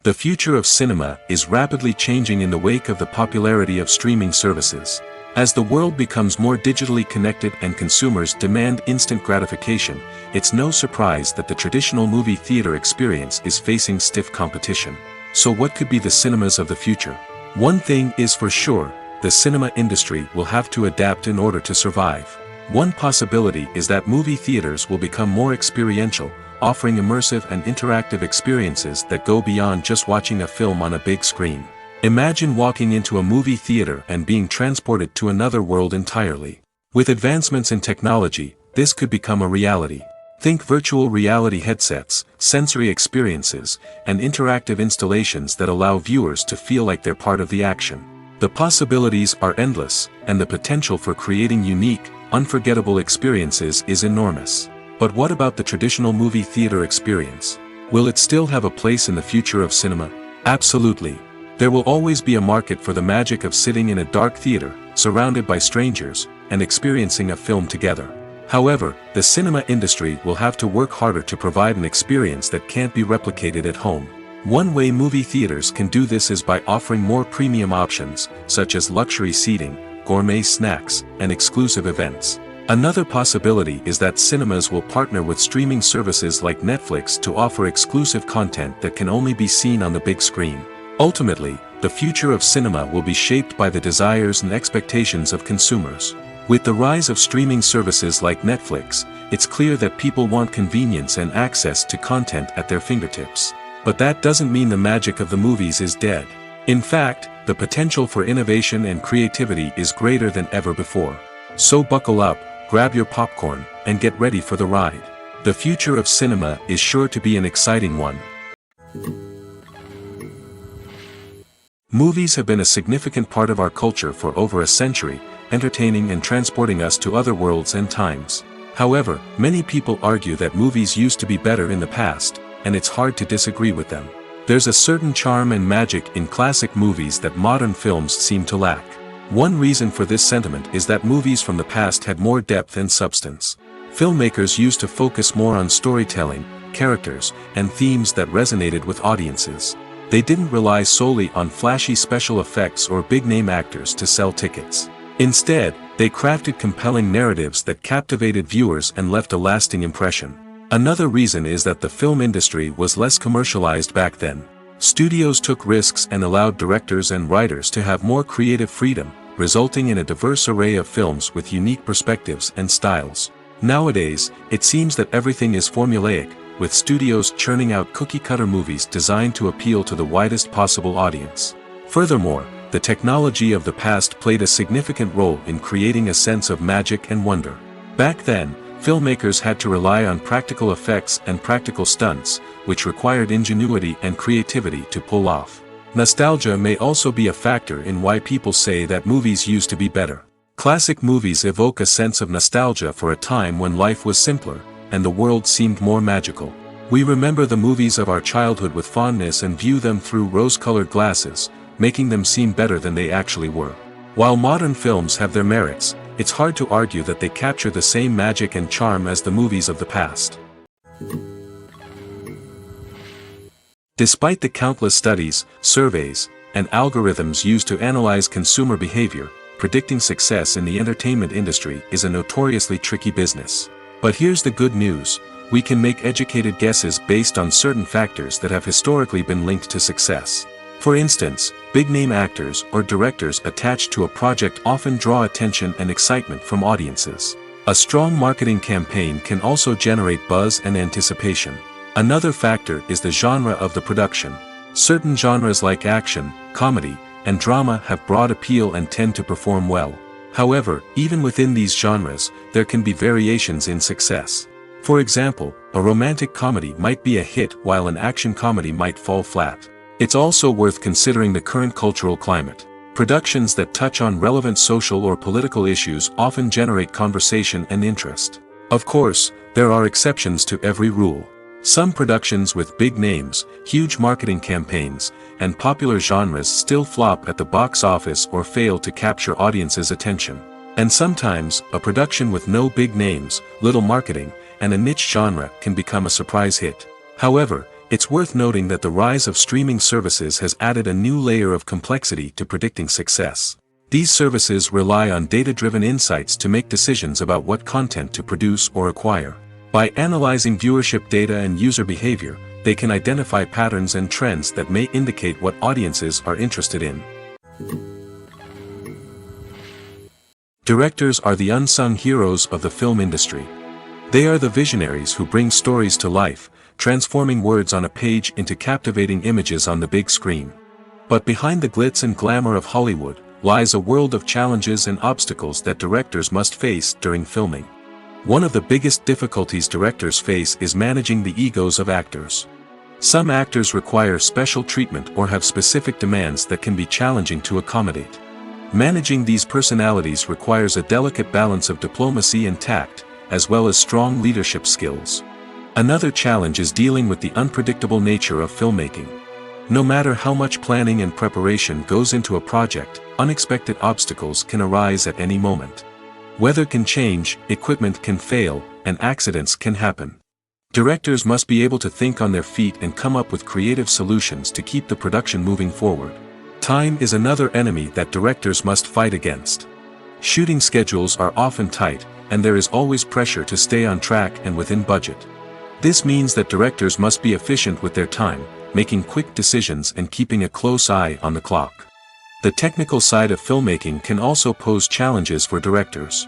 The future of cinema is rapidly changing in the wake of the popularity of streaming services. As the world becomes more digitally connected and consumers demand instant gratification, it's no surprise that the traditional movie theater experience is facing stiff competition. So what could be the cinemas of the future? One thing is for sure, the cinema industry will have to adapt in order to survive. One possibility is that movie theaters will become more experiential, offering immersive and interactive experiences that go beyond just watching a film on a big screen. Imagine walking into a movie theater and being transported to another world entirely. With advancements in technology, this could become a reality. Think virtual reality headsets, sensory experiences, and interactive installations that allow viewers to feel like they're part of the action. The possibilities are endless, and the potential for creating unique, unforgettable experiences is enormous. But what about the traditional movie theater experience? Will it still have a place in the future of cinema? Absolutely. There will always be a market for the magic of sitting in a dark theater, surrounded by strangers, and experiencing a film together. However, the cinema industry will have to work harder to provide an experience that can't be replicated at home. One way movie theaters can do this is by offering more premium options, such as luxury seating, gourmet snacks, and exclusive events. Another possibility is that cinemas will partner with streaming services like Netflix to offer exclusive content that can only be seen on the big screen. Ultimately, the future of cinema will be shaped by the desires and expectations of consumers. With the rise of streaming services like Netflix, it's clear that people want convenience and access to content at their fingertips. But that doesn't mean the magic of the movies is dead. In fact, the potential for innovation and creativity is greater than ever before. So buckle up, grab your popcorn, and get ready for the ride. The future of cinema is sure to be an exciting one. Movies have been a significant part of our culture for over a century, entertaining and transporting us to other worlds and times. However, many people argue that movies used to be better in the past, and it's hard to disagree with them. There's a certain charm and magic in classic movies that modern films seem to lack. One reason for this sentiment is that movies from the past had more depth and substance. Filmmakers used to focus more on storytelling, characters, and themes that resonated with audiences. They didn't rely solely on flashy special effects or big-name actors to sell tickets. Instead, they crafted compelling narratives that captivated viewers and left a lasting impression. Another reason is that the film industry was less commercialized back then. Studios took risks and allowed directors and writers to have more creative freedom, resulting in a diverse array of films with unique perspectives and styles. Nowadays, it seems that everything is formulaic, with studios churning out cookie-cutter movies designed to appeal to the widest possible audience. Furthermore, the technology of the past played a significant role in creating a sense of magic and wonder. Back then, filmmakers had to rely on practical effects and practical stunts, which required ingenuity and creativity to pull off. Nostalgia may also be a factor in why people say that movies used to be better. Classic movies evoke a sense of nostalgia for a time when life was simpler, and the world seemed more magical. We remember the movies of our childhood with fondness and view them through rose-colored glasses, making them seem better than they actually were. While modern films have their merits, it's hard to argue that they capture the same magic and charm as the movies of the past. Despite the countless studies, surveys, and algorithms used to analyze consumer behavior, predicting success in the entertainment industry is a notoriously tricky business. But here's the good news: we can make educated guesses based on certain factors that have historically been linked to success. For instance, big-name actors or directors attached to a project often draw attention and excitement from audiences. A strong marketing campaign can also generate buzz and anticipation. Another factor is the genre of the production. Certain genres like action, comedy, and drama have broad appeal and tend to perform well. However, even within these genres, there can be variations in success. For example, a romantic comedy might be a hit while an action comedy might fall flat. It's also worth considering the current cultural climate. Productions that touch on relevant social or political issues often generate conversation and interest. Of course, there are exceptions to every rule. Some productions with big names, huge marketing campaigns, and popular genres still flop at the box office or fail to capture audiences' attention. And sometimes, a production with no big names, little marketing, and a niche genre can become a surprise hit. However, it's worth noting that the rise of streaming services has added a new layer of complexity to predicting success. These services rely on data-driven insights to make decisions about what content to produce or acquire. By analyzing viewership data and user behavior, they can identify patterns and trends that may indicate what audiences are interested in. Directors are the unsung heroes of the film industry. They are the visionaries who bring stories to life, transforming words on a page into captivating images on the big screen. But behind the glitz and glamour of Hollywood lies a world of challenges and obstacles that directors must face during filming. One of the biggest difficulties directors face is managing the egos of actors. Some actors require special treatment or have specific demands that can be challenging to accommodate. Managing these personalities requires a delicate balance of diplomacy and tact, as well as strong leadership skills. Another challenge is dealing with the unpredictable nature of filmmaking. No matter how much planning and preparation goes into a project, unexpected obstacles can arise at any moment. Weather can change, equipment can fail, and accidents can happen. Directors must be able to think on their feet and come up with creative solutions to keep the production moving forward. Time is another enemy that directors must fight against. Shooting schedules are often tight, and there is always pressure to stay on track and within budget. This means that directors must be efficient with their time, making quick decisions and keeping a close eye on the clock. The technical side of filmmaking can also pose challenges for directors.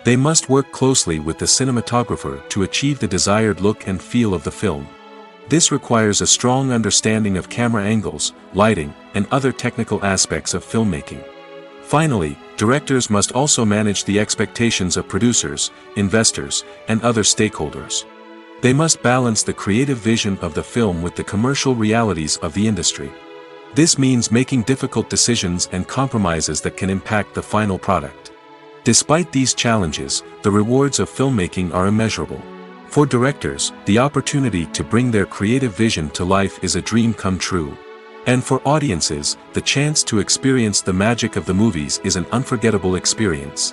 They must work closely with the cinematographer to achieve the desired look and feel of the film. This requires a strong understanding of camera angles, lighting, and other technical aspects of filmmaking. Finally, directors must also manage the expectations of producers, investors, and other stakeholders. They must balance the creative vision of the film with the commercial realities of the industry. This means making difficult decisions and compromises that can impact the final product. Despite these challenges, the rewards of filmmaking are immeasurable. For directors, the opportunity to bring their creative vision to life is a dream come true. And for audiences, the chance to experience the magic of the movies is an unforgettable experience.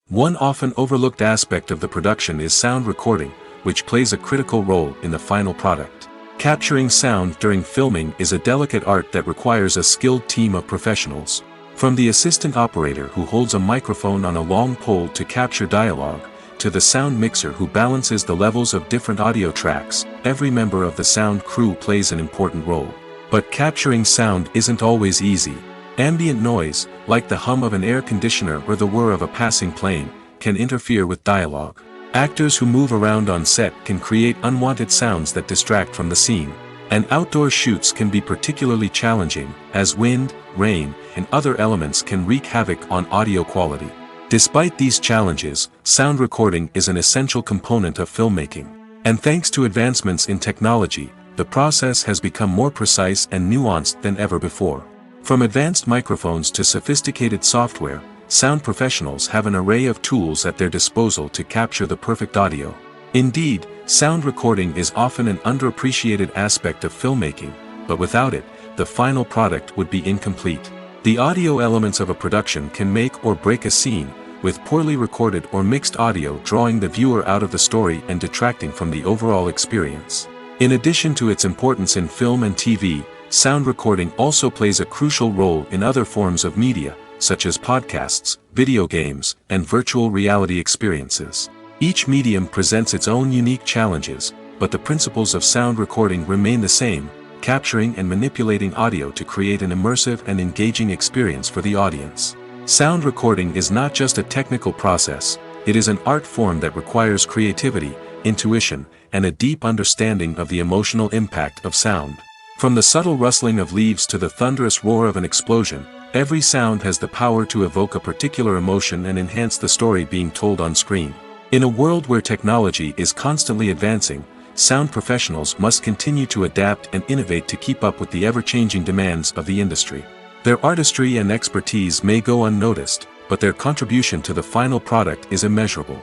One often overlooked aspect of the production is sound recording, which plays a critical role in the final product. Capturing sound during filming is a delicate art that requires a skilled team of professionals. From the assistant operator who holds a microphone on a long pole to capture dialogue, to the sound mixer who balances the levels of different audio tracks, every member of the sound crew plays an important role. But capturing sound isn't always easy. Ambient noise, like the hum of an air conditioner or the whir of a passing plane, can interfere with dialogue. Actors who move around on set can create unwanted sounds that distract from the scene. And outdoor shoots can be particularly challenging, as wind, rain, and other elements can wreak havoc on audio quality. Despite these challenges, sound recording is an essential component of filmmaking. And thanks to advancements in technology, the process has become more precise and nuanced than ever before. From advanced microphones to sophisticated software, sound professionals have an array of tools at their disposal to capture the perfect audio. Indeed, sound recording is often an underappreciated aspect of filmmaking, but without it, the final product would be incomplete. The audio elements of a production can make or break a scene, with poorly recorded or mixed audio drawing the viewer out of the story and detracting from the overall experience. In addition to its importance in film and TV, sound recording also plays a crucial role in other forms of media, such as podcasts, video games, and virtual reality experiences. Each medium presents its own unique challenges, but the principles of sound recording remain the same, capturing and manipulating audio to create an immersive and engaging experience for the audience. Sound recording is not just a technical process, it is an art form that requires creativity, intuition, and a deep understanding of the emotional impact of sound. From the subtle rustling of leaves to the thunderous roar of an explosion, Every sound has the power to evoke a particular emotion and enhance the story being told on screen. In a world where technology is constantly advancing, sound professionals must continue to adapt and innovate to keep up with the ever-changing demands of the industry. Their artistry and expertise may go unnoticed, but their contribution to the final product is immeasurable.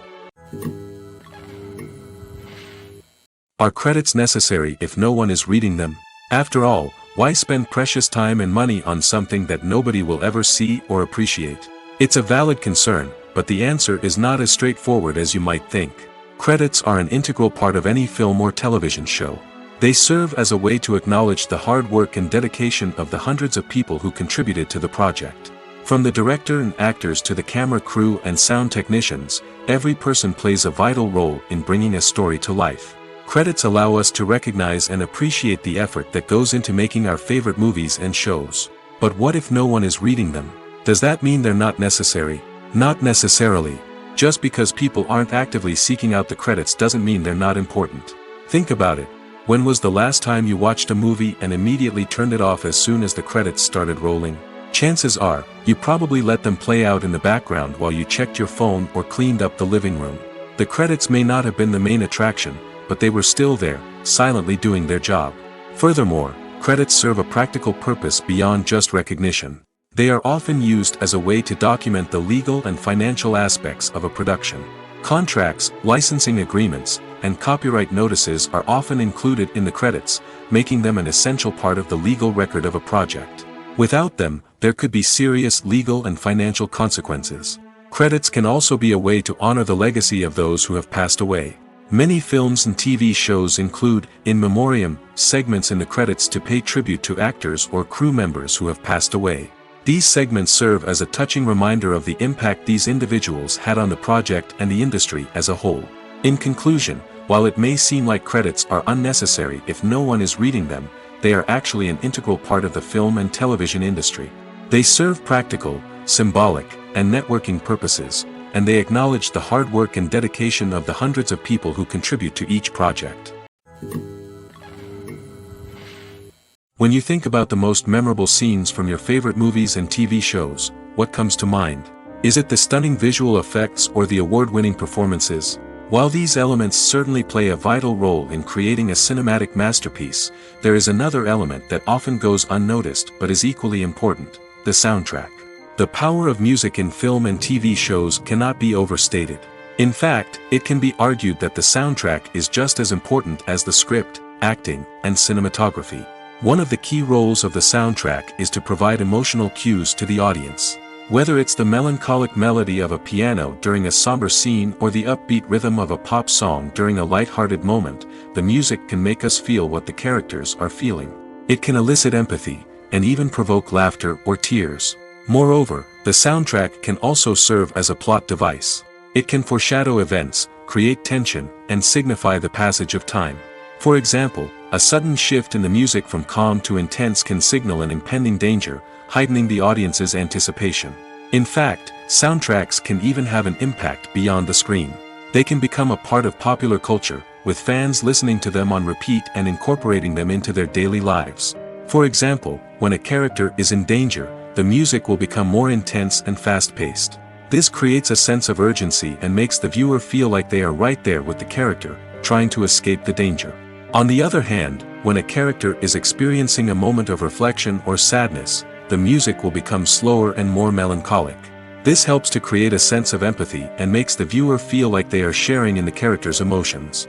Are credits necessary if no one is reading them? After all, why spend precious time and money on something that nobody will ever see or appreciate? It's a valid concern, but the answer is not as straightforward as you might think. Credits are an integral part of any film or television show. They serve as a way to acknowledge the hard work and dedication of the hundreds of people who contributed to the project. From the director and actors to the camera crew and sound technicians, every person plays a vital role in bringing a story to life. Credits allow us to recognize and appreciate the effort that goes into making our favorite movies and shows. But what if no one is reading them? Does that mean they're not necessary? Not necessarily. Just because people aren't actively seeking out the credits doesn't mean they're not important. Think about it. When was the last time you watched a movie and immediately turned it off as soon as the credits started rolling? Chances are, you probably let them play out in the background while you checked your phone or cleaned up the living room. The credits may not have been the main attraction, but they were still there, silently doing their job. Furthermore, credits serve a practical purpose beyond just recognition. They are often used as a way to document the legal and financial aspects of a production. Contracts, licensing agreements, and copyright notices are often included in the credits, making them an essential part of the legal record of a project. Without them, there could be serious legal and financial consequences. Credits can also be a way to honor the legacy of those who have passed away. Many films and TV shows include, in memoriam, segments in the credits to pay tribute to actors or crew members who have passed away. These segments serve as a touching reminder of the impact these individuals had on the project and the industry as a whole. In conclusion, while it may seem like credits are unnecessary if no one is reading them, they are actually an integral part of the film and television industry. They serve practical, symbolic, and networking purposes, and they acknowledge the hard work and dedication of the hundreds of people who contribute to each project. When you think about the most memorable scenes from your favorite movies and TV shows, what comes to mind? Is it the stunning visual effects or the award-winning performances? While these elements certainly play a vital role in creating a cinematic masterpiece, there is another element that often goes unnoticed but is equally important: the soundtrack. The power of music in film and TV shows cannot be overstated. In fact, it can be argued that the soundtrack is just as important as the script, acting, and cinematography. One of the key roles of the soundtrack is to provide emotional cues to the audience. Whether it's the melancholic melody of a piano during a somber scene or the upbeat rhythm of a pop song during a light-hearted moment, the music can make us feel what the characters are feeling. It can elicit empathy, and even provoke laughter or tears. Moreover, the soundtrack can also serve as a plot device. It can foreshadow events, create tension, and signify the passage of time. For example, a sudden shift in the music from calm to intense can signal an impending danger, heightening the audience's anticipation. In fact, soundtracks can even have an impact beyond the screen. They can become a part of popular culture, with fans listening to them on repeat and incorporating them into their daily lives. For example, when a character is in danger, the music will become more intense and fast-paced. This creates a sense of urgency and makes the viewer feel like they are right there with the character, trying to escape the danger. On the other hand, when a character is experiencing a moment of reflection or sadness, the music will become slower and more melancholic. This helps to create a sense of empathy and makes the viewer feel like they are sharing in the character's emotions.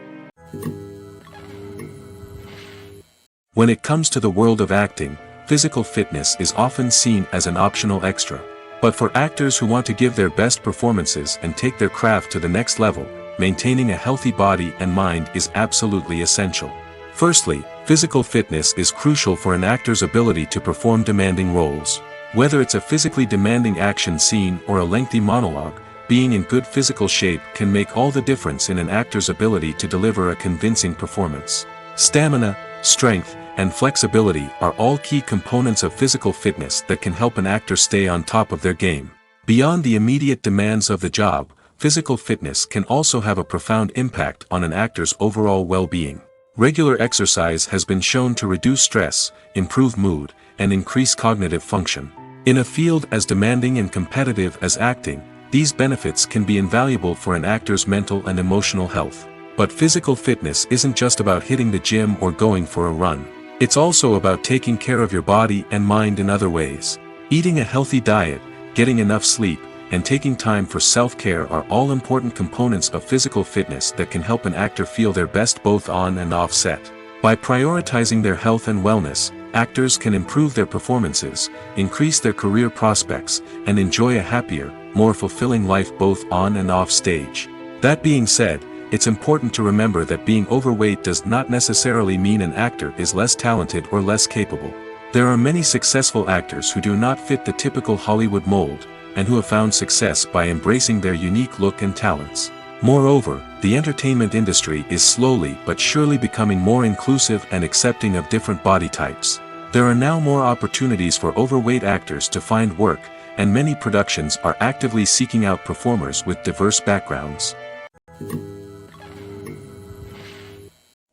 When it comes to the world of acting, physical fitness is often seen as an optional extra. But for actors who want to give their best performances and take their craft to the next level, maintaining a healthy body and mind is absolutely essential. Firstly, physical fitness is crucial for an actor's ability to perform demanding roles. Whether it's a physically demanding action scene or a lengthy monologue, being in good physical shape can make all the difference in an actor's ability to deliver a convincing performance. Stamina, strength, and flexibility are all key components of physical fitness that can help an actor stay on top of their game. Beyond the immediate demands of the job, physical fitness can also have a profound impact on an actor's overall well-being. Regular exercise has been shown to reduce stress, improve mood, and increase cognitive function. In a field as demanding and competitive as acting, these benefits can be invaluable for an actor's mental and emotional health. But physical fitness isn't just about hitting the gym or going for a run. It's also about taking care of your body and mind in other ways. Eating a healthy diet, getting enough sleep, and taking time for self-care are all important components of physical fitness that can help an actor feel their best both on and off set. By prioritizing their health and wellness, actors can improve their performances, increase their career prospects, and enjoy a happier, more fulfilling life both on and off stage. That being said, it's important to remember that being overweight does not necessarily mean an actor is less talented or less capable. There are many successful actors who do not fit the typical Hollywood mold, and who have found success by embracing their unique look and talents. Moreover, the entertainment industry is slowly but surely becoming more inclusive and accepting of different body types. There are now more opportunities for overweight actors to find work, and many productions are actively seeking out performers with diverse backgrounds.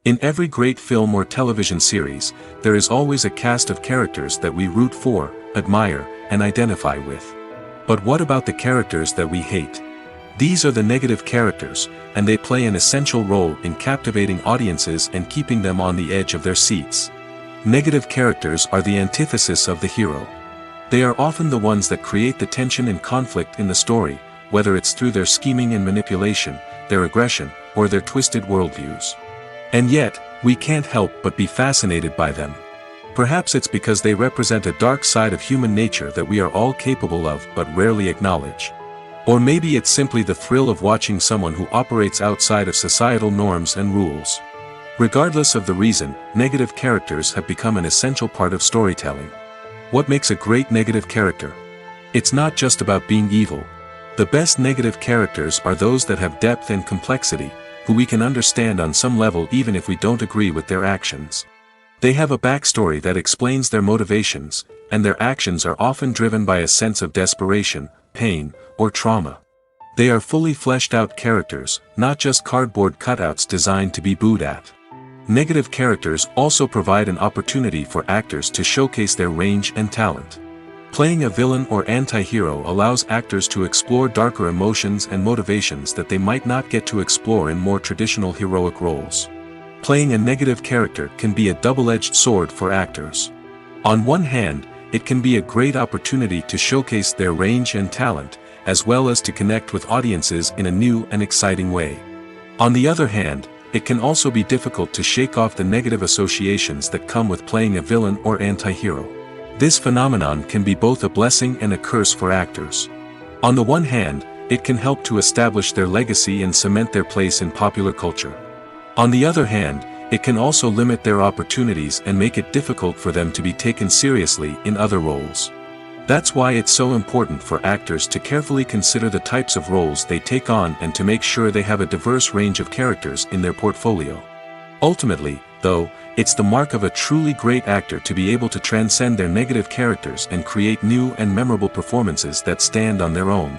In every great film or television series, there is always a cast of characters that we root for, admire, and identify with. But what about the characters that we hate? These are the negative characters, and they play an essential role in captivating audiences and keeping them on the edge of their seats. Negative characters are the antithesis of the hero. They are often the ones that create the tension and conflict in the story, whether it's through their scheming and manipulation, their aggression, or their twisted worldviews. And yet, we can't help but be fascinated by them. Perhaps it's because they represent a dark side of human nature that we are all capable of but rarely acknowledge. Or maybe it's simply the thrill of watching someone who operates outside of societal norms and rules. Regardless of the reason, negative characters have become an essential part of storytelling. What makes a great negative character? It's not just about being evil. The best negative characters are those that have depth and complexity, who we can understand on some level even if we don't agree with their actions. They have a backstory that explains their motivations, and their actions are often driven by a sense of desperation, pain, or trauma. They are fully fleshed out characters, not just cardboard cutouts designed to be booed at. Negative characters also provide an opportunity for actors to showcase their range and talent. Playing a villain or anti-hero allows actors to explore darker emotions and motivations that they might not get to explore in more traditional heroic roles. Playing a negative character can be a double-edged sword for actors. On one hand, it can be a great opportunity to showcase their range and talent, as well as to connect with audiences in a new and exciting way. On the other hand, it can also be difficult to shake off the negative associations that come with playing a villain or anti-hero. This phenomenon can be both a blessing and a curse for actors. On the one hand, it can help to establish their legacy and cement their place in popular culture. On the other hand, it can also limit their opportunities and make it difficult for them to be taken seriously in other roles. That's why it's so important for actors to carefully consider the types of roles they take on and to make sure they have a diverse range of characters in their portfolio. Ultimately, though, it's the mark of a truly great actor to be able to transcend their negative characters and create new and memorable performances that stand on their own.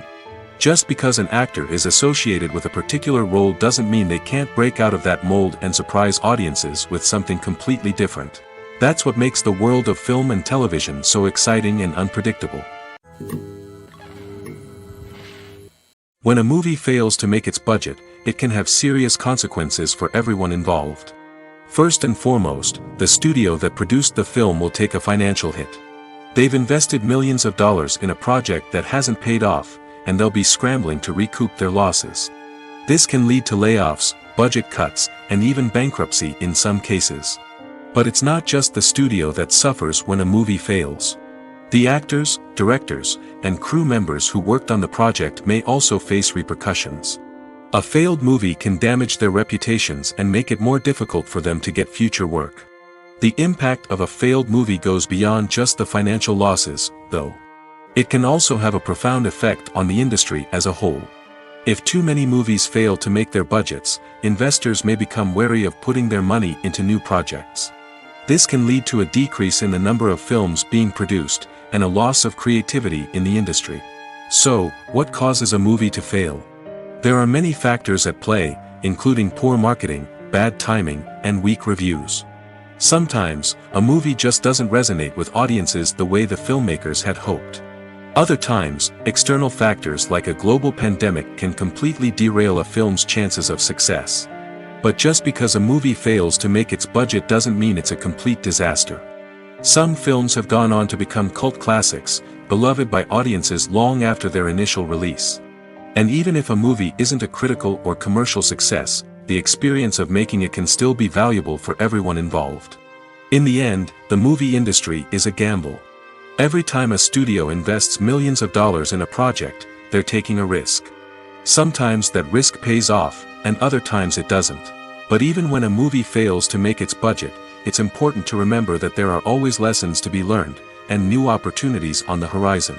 Just because an actor is associated with a particular role doesn't mean they can't break out of that mold and surprise audiences with something completely different. That's what makes the world of film and television so exciting and unpredictable. When a movie fails to make its budget, it can have serious consequences for everyone involved. First and foremost, the studio that produced the film will take a financial hit. They've invested millions of dollars in a project that hasn't paid off, and they'll be scrambling to recoup their losses. This can lead to layoffs, budget cuts, and even bankruptcy in some cases. But it's not just the studio that suffers when a movie fails. The actors, directors, and crew members who worked on the project may also face repercussions. A failed movie can damage their reputations and make it more difficult for them to get future work. The impact of a failed movie goes beyond just the financial losses, though. It can also have a profound effect on the industry as a whole. If too many movies fail to make their budgets, investors may become wary of putting their money into new projects. This can lead to a decrease in the number of films being produced, and a loss of creativity in the industry. So, what causes a movie to fail? There are many factors at play, including poor marketing, bad timing, and weak reviews. Sometimes, a movie just doesn't resonate with audiences the way the filmmakers had hoped. Other times, external factors like a global pandemic can completely derail a film's chances of success. But just because a movie fails to make its budget doesn't mean it's a complete disaster. Some films have gone on to become cult classics, beloved by audiences long after their initial release. And even if a movie isn't a critical or commercial success, the experience of making it can still be valuable for everyone involved. In the end, the movie industry is a gamble. Every time a studio invests millions of dollars in a project, they're taking a risk. Sometimes that risk pays off, and other times it doesn't. But even when a movie fails to make its budget, it's important to remember that there are always lessons to be learned, and new opportunities on the horizon.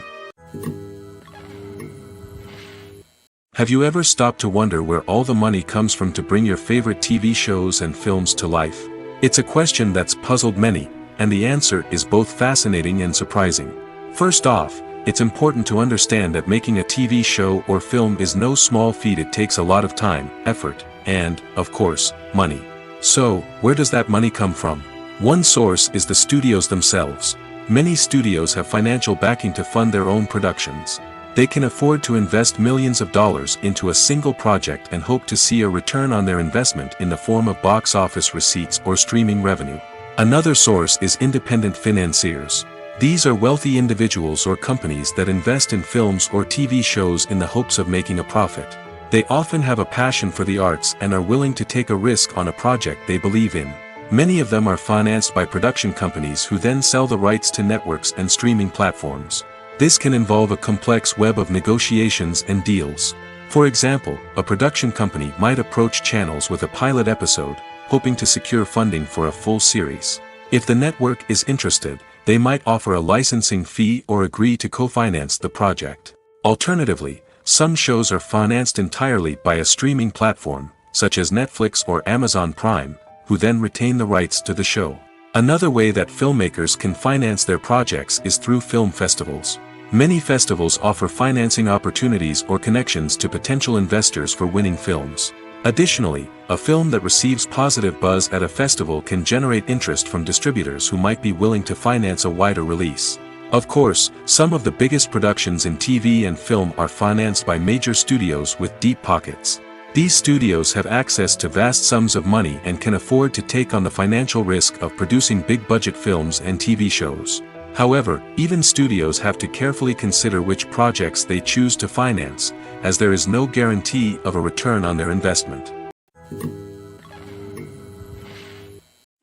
Have you ever stopped to wonder where all the money comes from to bring your favorite TV shows and films to life? It's a question that's puzzled many, and the answer is both fascinating and surprising. First off, it's important to understand that making a TV show or film is no small feat. It takes a lot of time, effort, and, of course, money. So, where does that money come from? One source is the studios themselves. Many studios have financial backing to fund their own productions. They can afford to invest millions of dollars into a single project and hope to see a return on their investment in the form of box office receipts or streaming revenue. Another source is independent financiers. These are wealthy individuals or companies that invest in films or TV shows in the hopes of making a profit. They often have a passion for the arts and are willing to take a risk on a project they believe in. Many of them are financed by production companies who then sell the rights to networks and streaming platforms. This can involve a complex web of negotiations and deals. For example, a production company might approach channels with a pilot episode, hoping to secure funding for a full series. If the network is interested, they might offer a licensing fee or agree to co-finance the project. Alternatively, some shows are financed entirely by a streaming platform, such as Netflix or Amazon Prime, who then retain the rights to the show. Another way that filmmakers can finance their projects is through film festivals. Many festivals offer financing opportunities or connections to potential investors for winning films. Additionally, a film that receives positive buzz at a festival can generate interest from distributors who might be willing to finance a wider release. Of course, some of the biggest productions in TV and film are financed by major studios with deep pockets. These studios have access to vast sums of money and can afford to take on the financial risk of producing big-budget films and TV shows. However, even studios have to carefully consider which projects they choose to finance, as there is no guarantee of a return on their investment.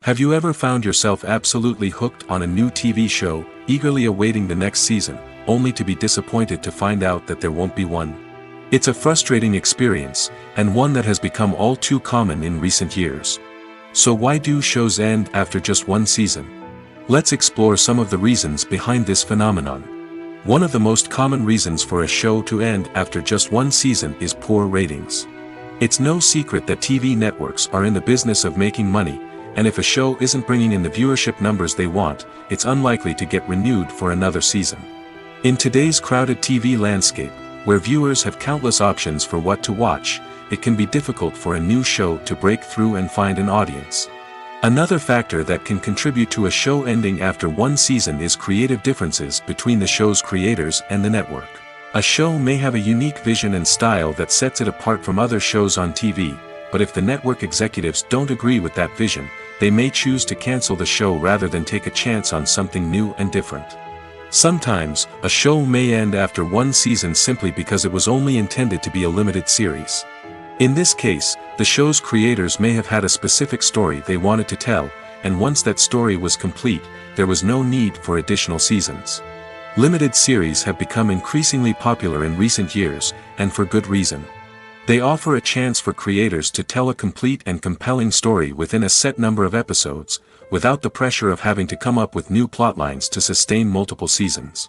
Have you ever found yourself absolutely hooked on a new TV show, eagerly awaiting the next season, only to be disappointed to find out that there won't be one? It's a frustrating experience, and one that has become all too common in recent years. So why do shows end after just one season? Let's explore some of the reasons behind this phenomenon. One of the most common reasons for a show to end after just one season is poor ratings. It's no secret that TV networks are in the business of making money, and if a show isn't bringing in the viewership numbers they want, it's unlikely to get renewed for another season. In today's crowded TV landscape, where viewers have countless options for what to watch, it can be difficult for a new show to break through and find an audience. Another factor that can contribute to a show ending after one season is creative differences between the show's creators and the network. A show may have a unique vision and style that sets it apart from other shows on TV, but if the network executives don't agree with that vision, they may choose to cancel the show rather than take a chance on something new and different. Sometimes, a show may end after one season simply because it was only intended to be a limited series. In this case, the show's creators may have had a specific story they wanted to tell, and once that story was complete, there was no need for additional seasons. Limited series have become increasingly popular in recent years, and for good reason. They offer a chance for creators to tell a complete and compelling story within a set number of episodes, without the pressure of having to come up with new plotlines to sustain multiple seasons.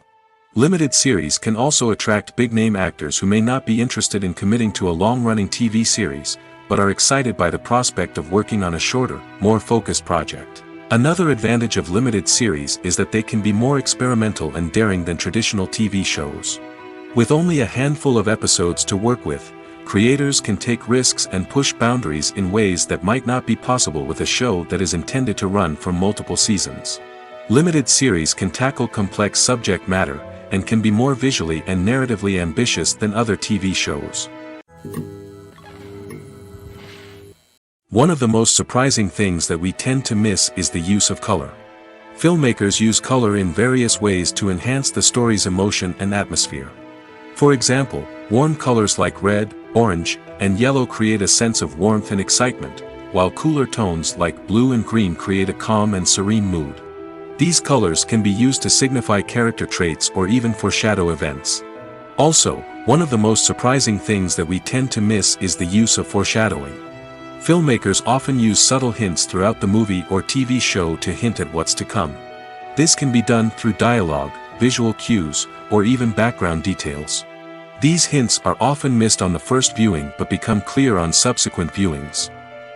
Limited series can also attract big-name actors who may not be interested in committing to a long-running TV series, but are excited by the prospect of working on a shorter, more focused project. Another advantage of limited series is that they can be more experimental and daring than traditional TV shows. With only a handful of episodes to work with, creators can take risks and push boundaries in ways that might not be possible with a show that is intended to run for multiple seasons. Limited series can tackle complex subject matter, and can be more visually and narratively ambitious than other TV shows. One of the most surprising things that we tend to miss is the use of color. Filmmakers use color in various ways to enhance the story's emotion and atmosphere. For example, warm colors like red, orange, and yellow create a sense of warmth and excitement, while cooler tones like blue and green create a calm and serene mood. These colors can be used to signify character traits or even foreshadow events. Also, one of the most surprising things that we tend to miss is the use of foreshadowing. Filmmakers often use subtle hints throughout the movie or TV show to hint at what's to come. This can be done through dialogue, visual cues, or even background details. These hints are often missed on the first viewing but become clear on subsequent viewings.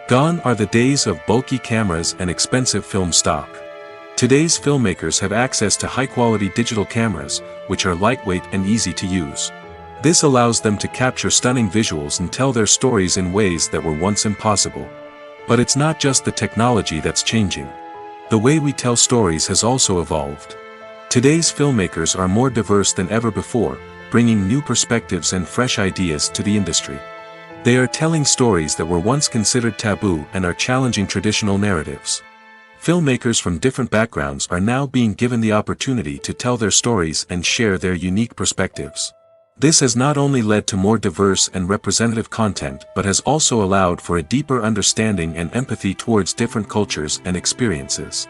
Gone are the days of bulky cameras and expensive film stock. Today's filmmakers have access to high-quality digital cameras, which are lightweight and easy to use. This allows them to capture stunning visuals and tell their stories in ways that were once impossible. But it's not just the technology that's changing. The way we tell stories has also evolved. Today's filmmakers are more diverse than ever before, bringing new perspectives and fresh ideas to the industry. They are telling stories that were once considered taboo and are challenging traditional narratives. Filmmakers from different backgrounds are now being given the opportunity to tell their stories and share their unique perspectives. This has not only led to more diverse and representative content but has also allowed for a deeper understanding and empathy towards different cultures and experiences.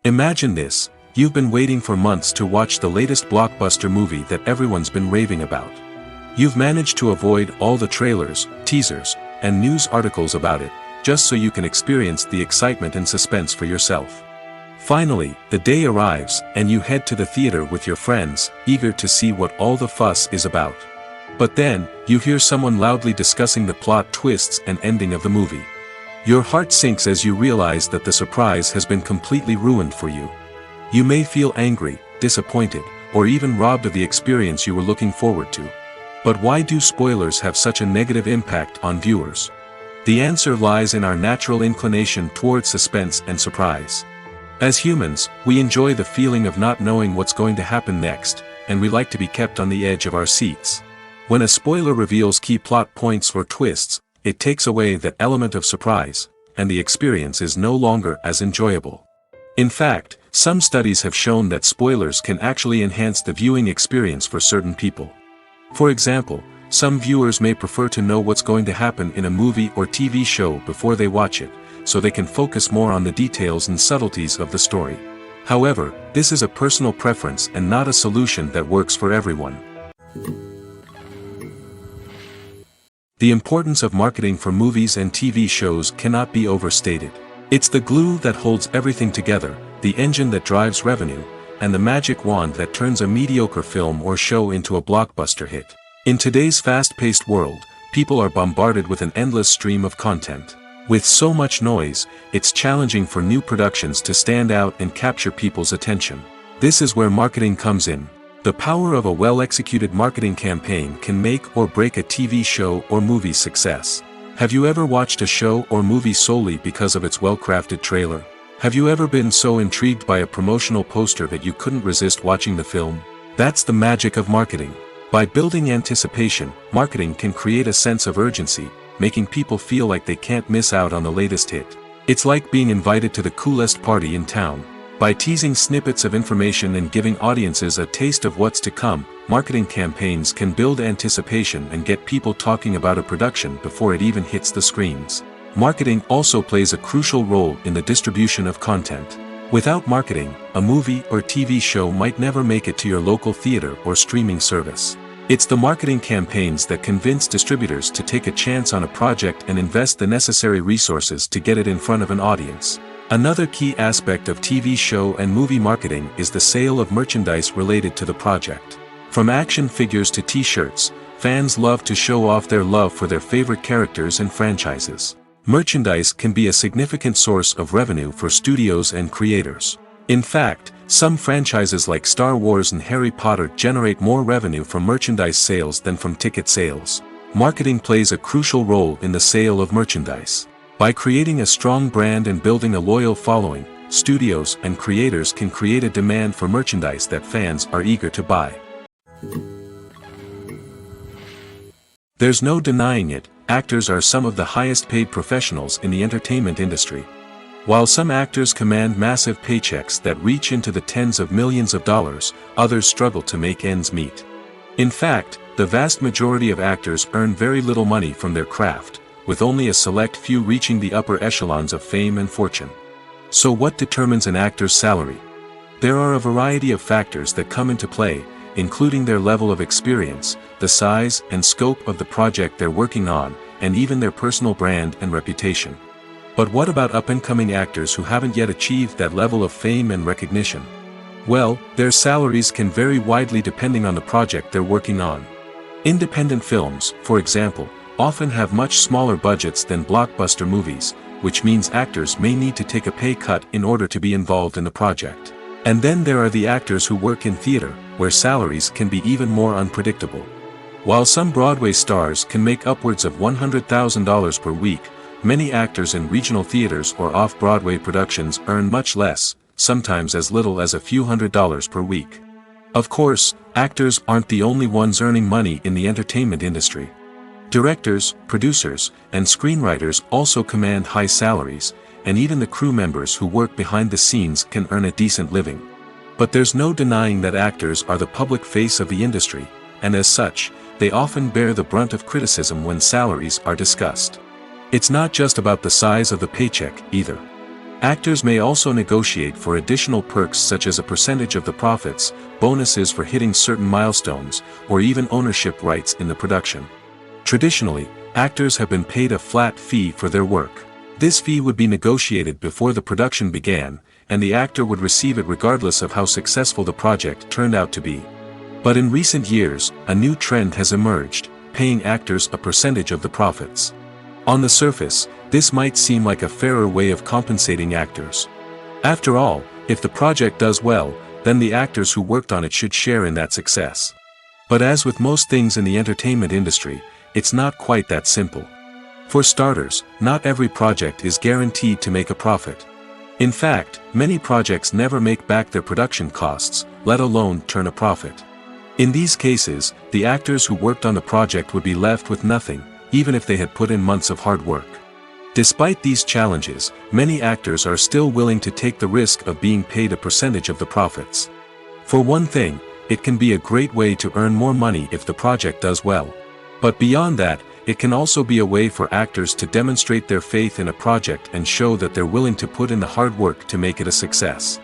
Imagine this: you've been waiting for months to watch the latest blockbuster movie that everyone's been raving about. You've managed to avoid all the trailers, teasers, and news articles about it, just so you can experience the excitement and suspense for yourself. Finally, the day arrives, and you head to the theater with your friends, eager to see what all the fuss is about. But then, you hear someone loudly discussing the plot twists and ending of the movie. Your heart sinks as you realize that the surprise has been completely ruined for you. You may feel angry, disappointed, or even robbed of the experience you were looking forward to. But why do spoilers have such a negative impact on viewers? The answer lies in our natural inclination towards suspense and surprise. As humans, we enjoy the feeling of not knowing what's going to happen next, and we like to be kept on the edge of our seats. When a spoiler reveals key plot points or twists, it takes away that element of surprise, and the experience is no longer as enjoyable. In fact, some studies have shown that spoilers can actually enhance the viewing experience for certain people. For example, some viewers may prefer to know what's going to happen in a movie or TV show before they watch it, so they can focus more on the details and subtleties of the story. However, this is a personal preference and not a solution that works for everyone. The importance of marketing for movies and TV shows cannot be overstated. It's the glue that holds everything together, the engine that drives revenue, and the magic wand that turns a mediocre film or show into a blockbuster hit. In today's fast-paced world, people are bombarded with an endless stream of content. With so much noise, it's challenging for new productions to stand out and capture people's attention. This is where marketing comes in. The power of a well-executed marketing campaign can make or break a TV show or movie's success. Have you ever watched a show or movie solely because of its well-crafted trailer? Have you ever been so intrigued by a promotional poster that you couldn't resist watching the film? That's the magic of marketing. By building anticipation, marketing can create a sense of urgency, making people feel like they can't miss out on the latest hit. It's like being invited to the coolest party in town. By teasing snippets of information and giving audiences a taste of what's to come, marketing campaigns can build anticipation and get people talking about a production before it even hits the screens. Marketing also plays a crucial role in the distribution of content. Without marketing, a movie or TV show might never make it to your local theater or streaming service. It's the marketing campaigns that convince distributors to take a chance on a project and invest the necessary resources to get it in front of an audience. Another key aspect of TV show and movie marketing is the sale of merchandise related to the project. From action figures to t-shirts, fans love to show off their love for their favorite characters and franchises. Merchandise can be a significant source of revenue for studios and creators. In fact, Some franchises like Star Wars and Harry Potter generate more revenue from merchandise sales than from ticket sales. Marketing plays a crucial role in the sale of merchandise. By creating a strong brand and building a loyal following, studios and creators can create a demand for merchandise that fans are eager to buy. There's no denying it, actors are some of the highest paid professionals in the entertainment industry. While some actors command massive paychecks that reach into the tens of millions of dollars, others struggle to make ends meet. In fact, the vast majority of actors earn very little money from their craft, with only a select few reaching the upper echelons of fame and fortune. So what determines an actor's salary? There are a variety of factors that come into play, including their level of experience, the size and scope of the project they're working on, and even their personal brand and reputation. But what about up-and-coming actors who haven't yet achieved that level of fame and recognition? Well, their salaries can vary widely depending on the project they're working on. Independent films, for example, often have much smaller budgets than blockbuster movies, which means actors may need to take a pay cut in order to be involved in the project. And then there are the actors who work in theater, where salaries can be even more unpredictable. While some Broadway stars can make upwards of $100,000 per week, many actors in regional theaters or off-Broadway productions earn much less, sometimes as little as a few $100s per week. Of course, actors aren't the only ones earning money in the entertainment industry. Directors, producers, and screenwriters also command high salaries, and even the crew members who work behind the scenes can earn a decent living. But there's no denying that actors are the public face of the industry, and as such, they often bear the brunt of criticism when salaries are discussed. It's not just about the size of the paycheck, either. Actors may also negotiate for additional perks such as a percentage of the profits, bonuses for hitting certain milestones, or even ownership rights in the production. Traditionally, actors have been paid a flat fee for their work. This fee would be negotiated before the production began, and the actor would receive it regardless of how successful the project turned out to be. But in recent years, a new trend has emerged, paying actors a percentage of the profits. On the surface, this might seem like a fairer way of compensating actors. After all, if the project does well, then the actors who worked on it should share in that success. But as with most things in the entertainment industry, it's not quite that simple. For starters, not every project is guaranteed to make a profit. In fact, many projects never make back their production costs, let alone turn a profit. In these cases, the actors who worked on the project would be left with nothing, even if they had put in months of hard work. Despite these challenges, many actors are still willing to take the risk of being paid a percentage of the profits. For one thing, it can be a great way to earn more money if the project does well. But beyond that, it can also be a way for actors to demonstrate their faith in a project and show that they're willing to put in the hard work to make it a success.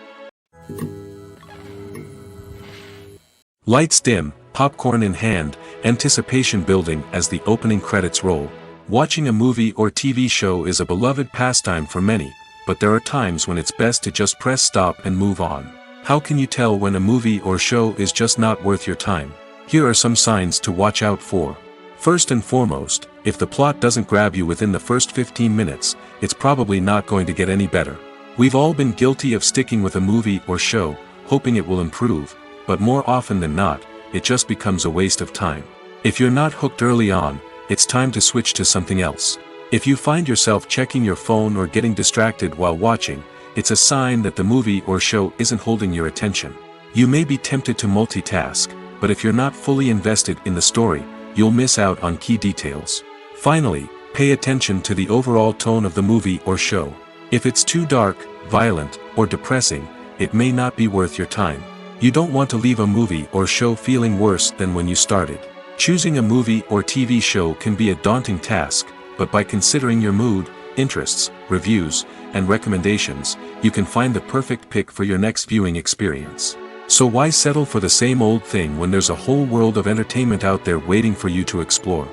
Lights dim, popcorn in hand, anticipation building as the opening credits roll. Watching a movie or TV show is a beloved pastime for many, but there are times when it's best to just press stop and move on. How can you tell when a movie or show is just not worth your time? Here are some signs to watch out for. First and foremost, if the plot doesn't grab you within the first 15 minutes, it's probably not going to get any better. We've all been guilty of sticking with a movie or show, hoping it will improve, but more often than not, it just becomes a waste of time. If you're not hooked early on, it's time to switch to something else. If you find yourself checking your phone or getting distracted while watching, it's a sign that the movie or show isn't holding your attention. You may be tempted to multitask, but if you're not fully invested in the story, you'll miss out on key details. Finally, pay attention to the overall tone of the movie or show. If it's too dark, violent, or depressing, it may not be worth your time. You don't want to leave a movie or show feeling worse than when you started. Choosing a movie or TV show can be a daunting task, but by considering your mood, interests, reviews, and recommendations, you can find the perfect pick for your next viewing experience. So why settle for the same old thing when there's a whole world of entertainment out there waiting for you to explore?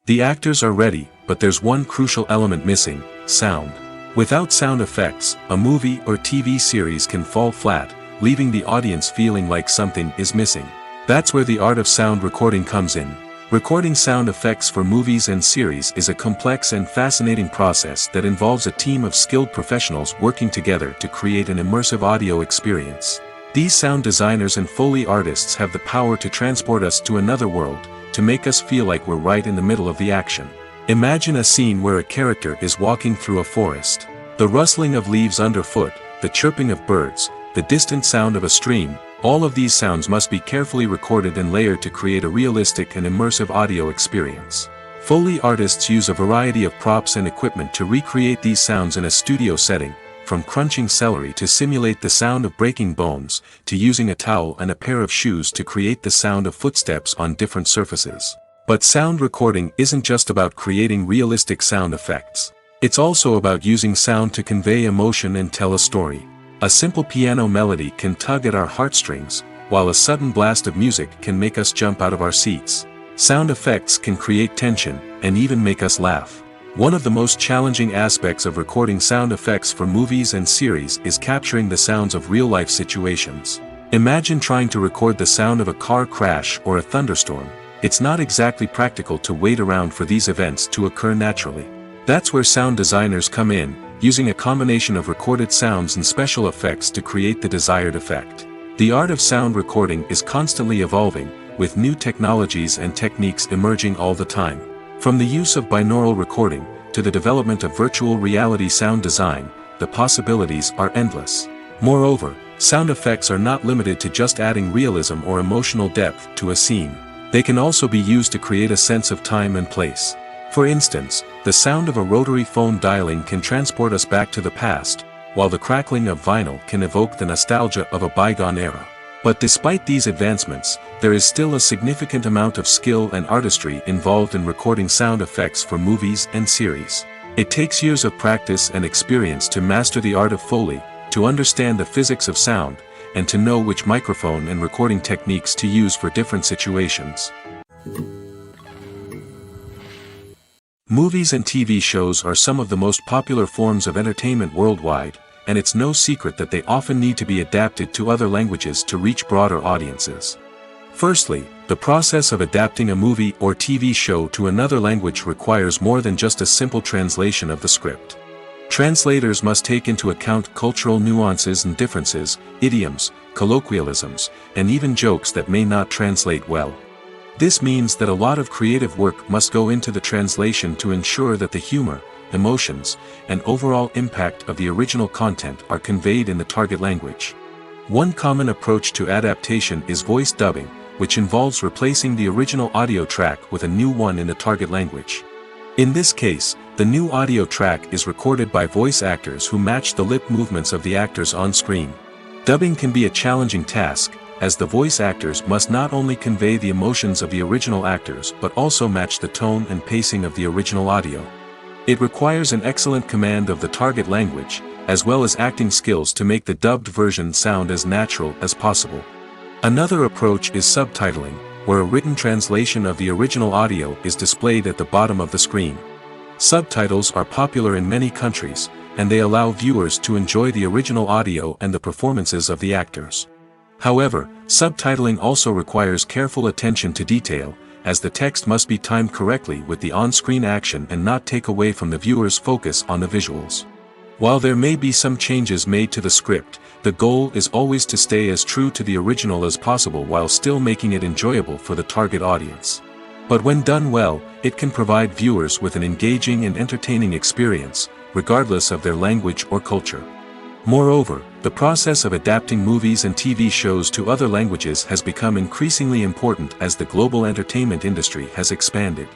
The actors are ready, but there's one crucial element missing: sound. Without sound effects, a movie or TV series can fall flat, leaving the audience feeling like something is missing. That's where the art of sound recording comes in. Recording sound effects for movies and series is a complex and fascinating process that involves a team of skilled professionals working together to create an immersive audio experience. These sound designers and Foley artists have the power to transport us to another world, to make us feel like we're right in the middle of the action. Imagine a scene where a character is walking through a forest. The rustling of leaves underfoot, the chirping of birds, the distant sound of a stream, all of these sounds must be carefully recorded and layered to create a realistic and immersive audio experience. Foley artists use a variety of props and equipment to recreate these sounds in a studio setting, from crunching celery to simulate the sound of breaking bones, to using a towel and a pair of shoes to create the sound of footsteps on different surfaces. But sound recording isn't just about creating realistic sound effects. It's also about using sound to convey emotion and tell a story. A simple piano melody can tug at our heartstrings, while a sudden blast of music can make us jump out of our seats. Sound effects can create tension, and even make us laugh. One of the most challenging aspects of recording sound effects for movies and series is capturing the sounds of real-life situations. Imagine trying to record the sound of a car crash or a thunderstorm. It's not exactly practical to wait around for these events to occur naturally. That's where sound designers come in, using a combination of recorded sounds and special effects to create the desired effect. The art of sound recording is constantly evolving, with new technologies and techniques emerging all the time. From the use of binaural recording, to the development of virtual reality sound design, the possibilities are endless. Moreover, sound effects are not limited to just adding realism or emotional depth to a scene. They can also be used to create a sense of time and place. For instance, the sound of a rotary phone dialing can transport us back to the past, while the crackling of vinyl can evoke the nostalgia of a bygone era. But despite these advancements, there is still a significant amount of skill and artistry involved in recording sound effects for movies and series. It takes years of practice and experience to master the art of Foley, to understand the physics of sound, and to know which microphone and recording techniques to use for different situations. Movies and TV shows are some of the most popular forms of entertainment worldwide, and it's no secret that they often need to be adapted to other languages to reach broader audiences. Firstly, the process of adapting a movie or TV show to another language requires more than just a simple translation of the script. Translators must take into account cultural nuances and differences, idioms, colloquialisms, and even jokes that may not translate well. This means that a lot of creative work must go into the translation to ensure that the humor, emotions, and overall impact of the original content are conveyed in the target language. One common approach to adaptation is voice dubbing, which involves replacing the original audio track with a new one in the target language. In this case, the new audio track is recorded by voice actors who match the lip movements of the actors on screen. Dubbing can be a challenging task, as the voice actors must not only convey the emotions of the original actors but also match the tone and pacing of the original audio. It requires an excellent command of the target language, as well as acting skills to make the dubbed version sound as natural as possible. Another approach is subtitling, where a written translation of the original audio is displayed at the bottom of the screen. Subtitles are popular in many countries, and they allow viewers to enjoy the original audio and the performances of the actors. However, subtitling also requires careful attention to detail, as the text must be timed correctly with the on-screen action and not take away from the viewer's focus on the visuals. While there may be some changes made to the script, the goal is always to stay as true to the original as possible while still making it enjoyable for the target audience. But when done well, it can provide viewers with an engaging and entertaining experience, regardless of their language or culture. Moreover, the process of adapting movies and TV shows to other languages has become increasingly important as the global entertainment industry has expanded.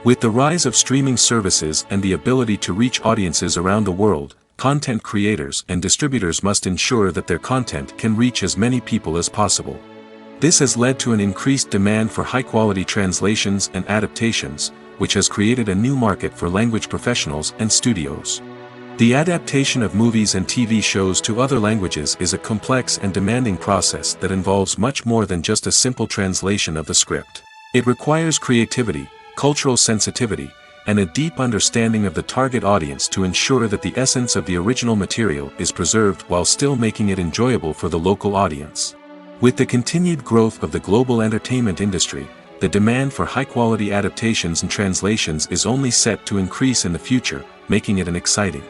With the rise of streaming services and the ability to reach audiences around the world, content creators and distributors must ensure that their content can reach as many people as possible. This has led to an increased demand for high-quality translations and adaptations, which has created a new market for language professionals and studios. The adaptation of movies and TV shows to other languages is a complex and demanding process that involves much more than just a simple translation of the script. It requires creativity, cultural sensitivity, and a deep understanding of the target audience to ensure that the essence of the original material is preserved while still making it enjoyable for the local audience. With the continued growth of the global entertainment industry, the demand for high-quality adaptations and translations is only set to increase in the future, making it an exciting.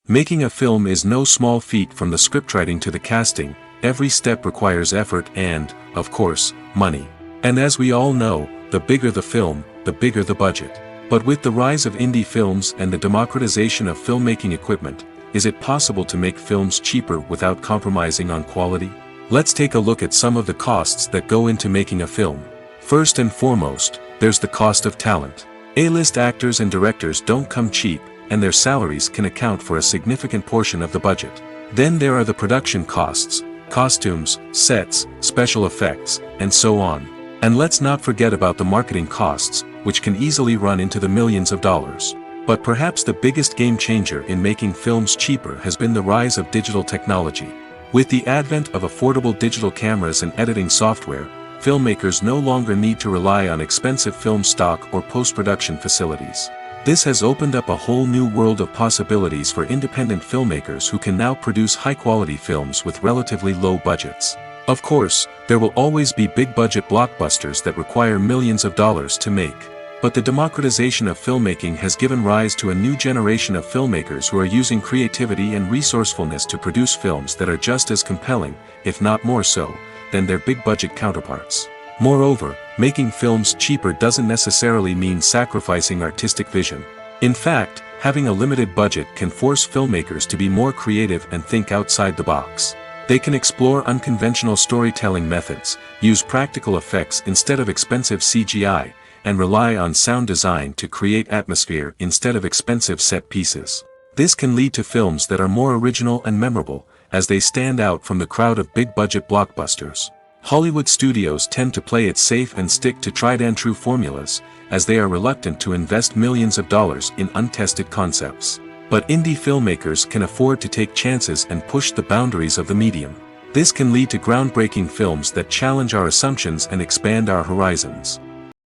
Making a film is no small feat. From the scriptwriting to the casting, every step requires effort and, of course, money. And as we all know, the bigger the film, the bigger the budget. But with the rise of indie films and the democratization of filmmaking equipment, is it possible to make films cheaper without compromising on quality? Let's take a look at some of the costs that go into making a film. First and foremost, there's the cost of talent. A-list actors and directors don't come cheap, and their salaries can account for a significant portion of the budget. Then there are the production costs, costumes, sets, special effects, and so on. And let's not forget about the marketing costs, which can easily run into the millions of dollars. But perhaps the biggest game changer in making films cheaper has been the rise of digital technology. With the advent of affordable digital cameras and editing software, filmmakers no longer need to rely on expensive film stock or post-production facilities. This has opened up a whole new world of possibilities for independent filmmakers who can now produce high-quality films with relatively low budgets. Of course, there will always be big-budget blockbusters that require millions of dollars to make. But the democratization of filmmaking has given rise to a new generation of filmmakers who are using creativity and resourcefulness to produce films that are just as compelling, if not more so, than their big-budget counterparts. Moreover, making films cheaper doesn't necessarily mean sacrificing artistic vision. In fact, having a limited budget can force filmmakers to be more creative and think outside the box. They can explore unconventional storytelling methods, use practical effects instead of expensive CGI, and rely on sound design to create atmosphere instead of expensive set pieces. This can lead to films that are more original and memorable, as they stand out from the crowd of big-budget blockbusters. Hollywood studios tend to play it safe and stick to tried-and-true formulas, as they are reluctant to invest millions of dollars in untested concepts. But indie filmmakers can afford to take chances and push the boundaries of the medium. This can lead to groundbreaking films that challenge our assumptions and expand our horizons.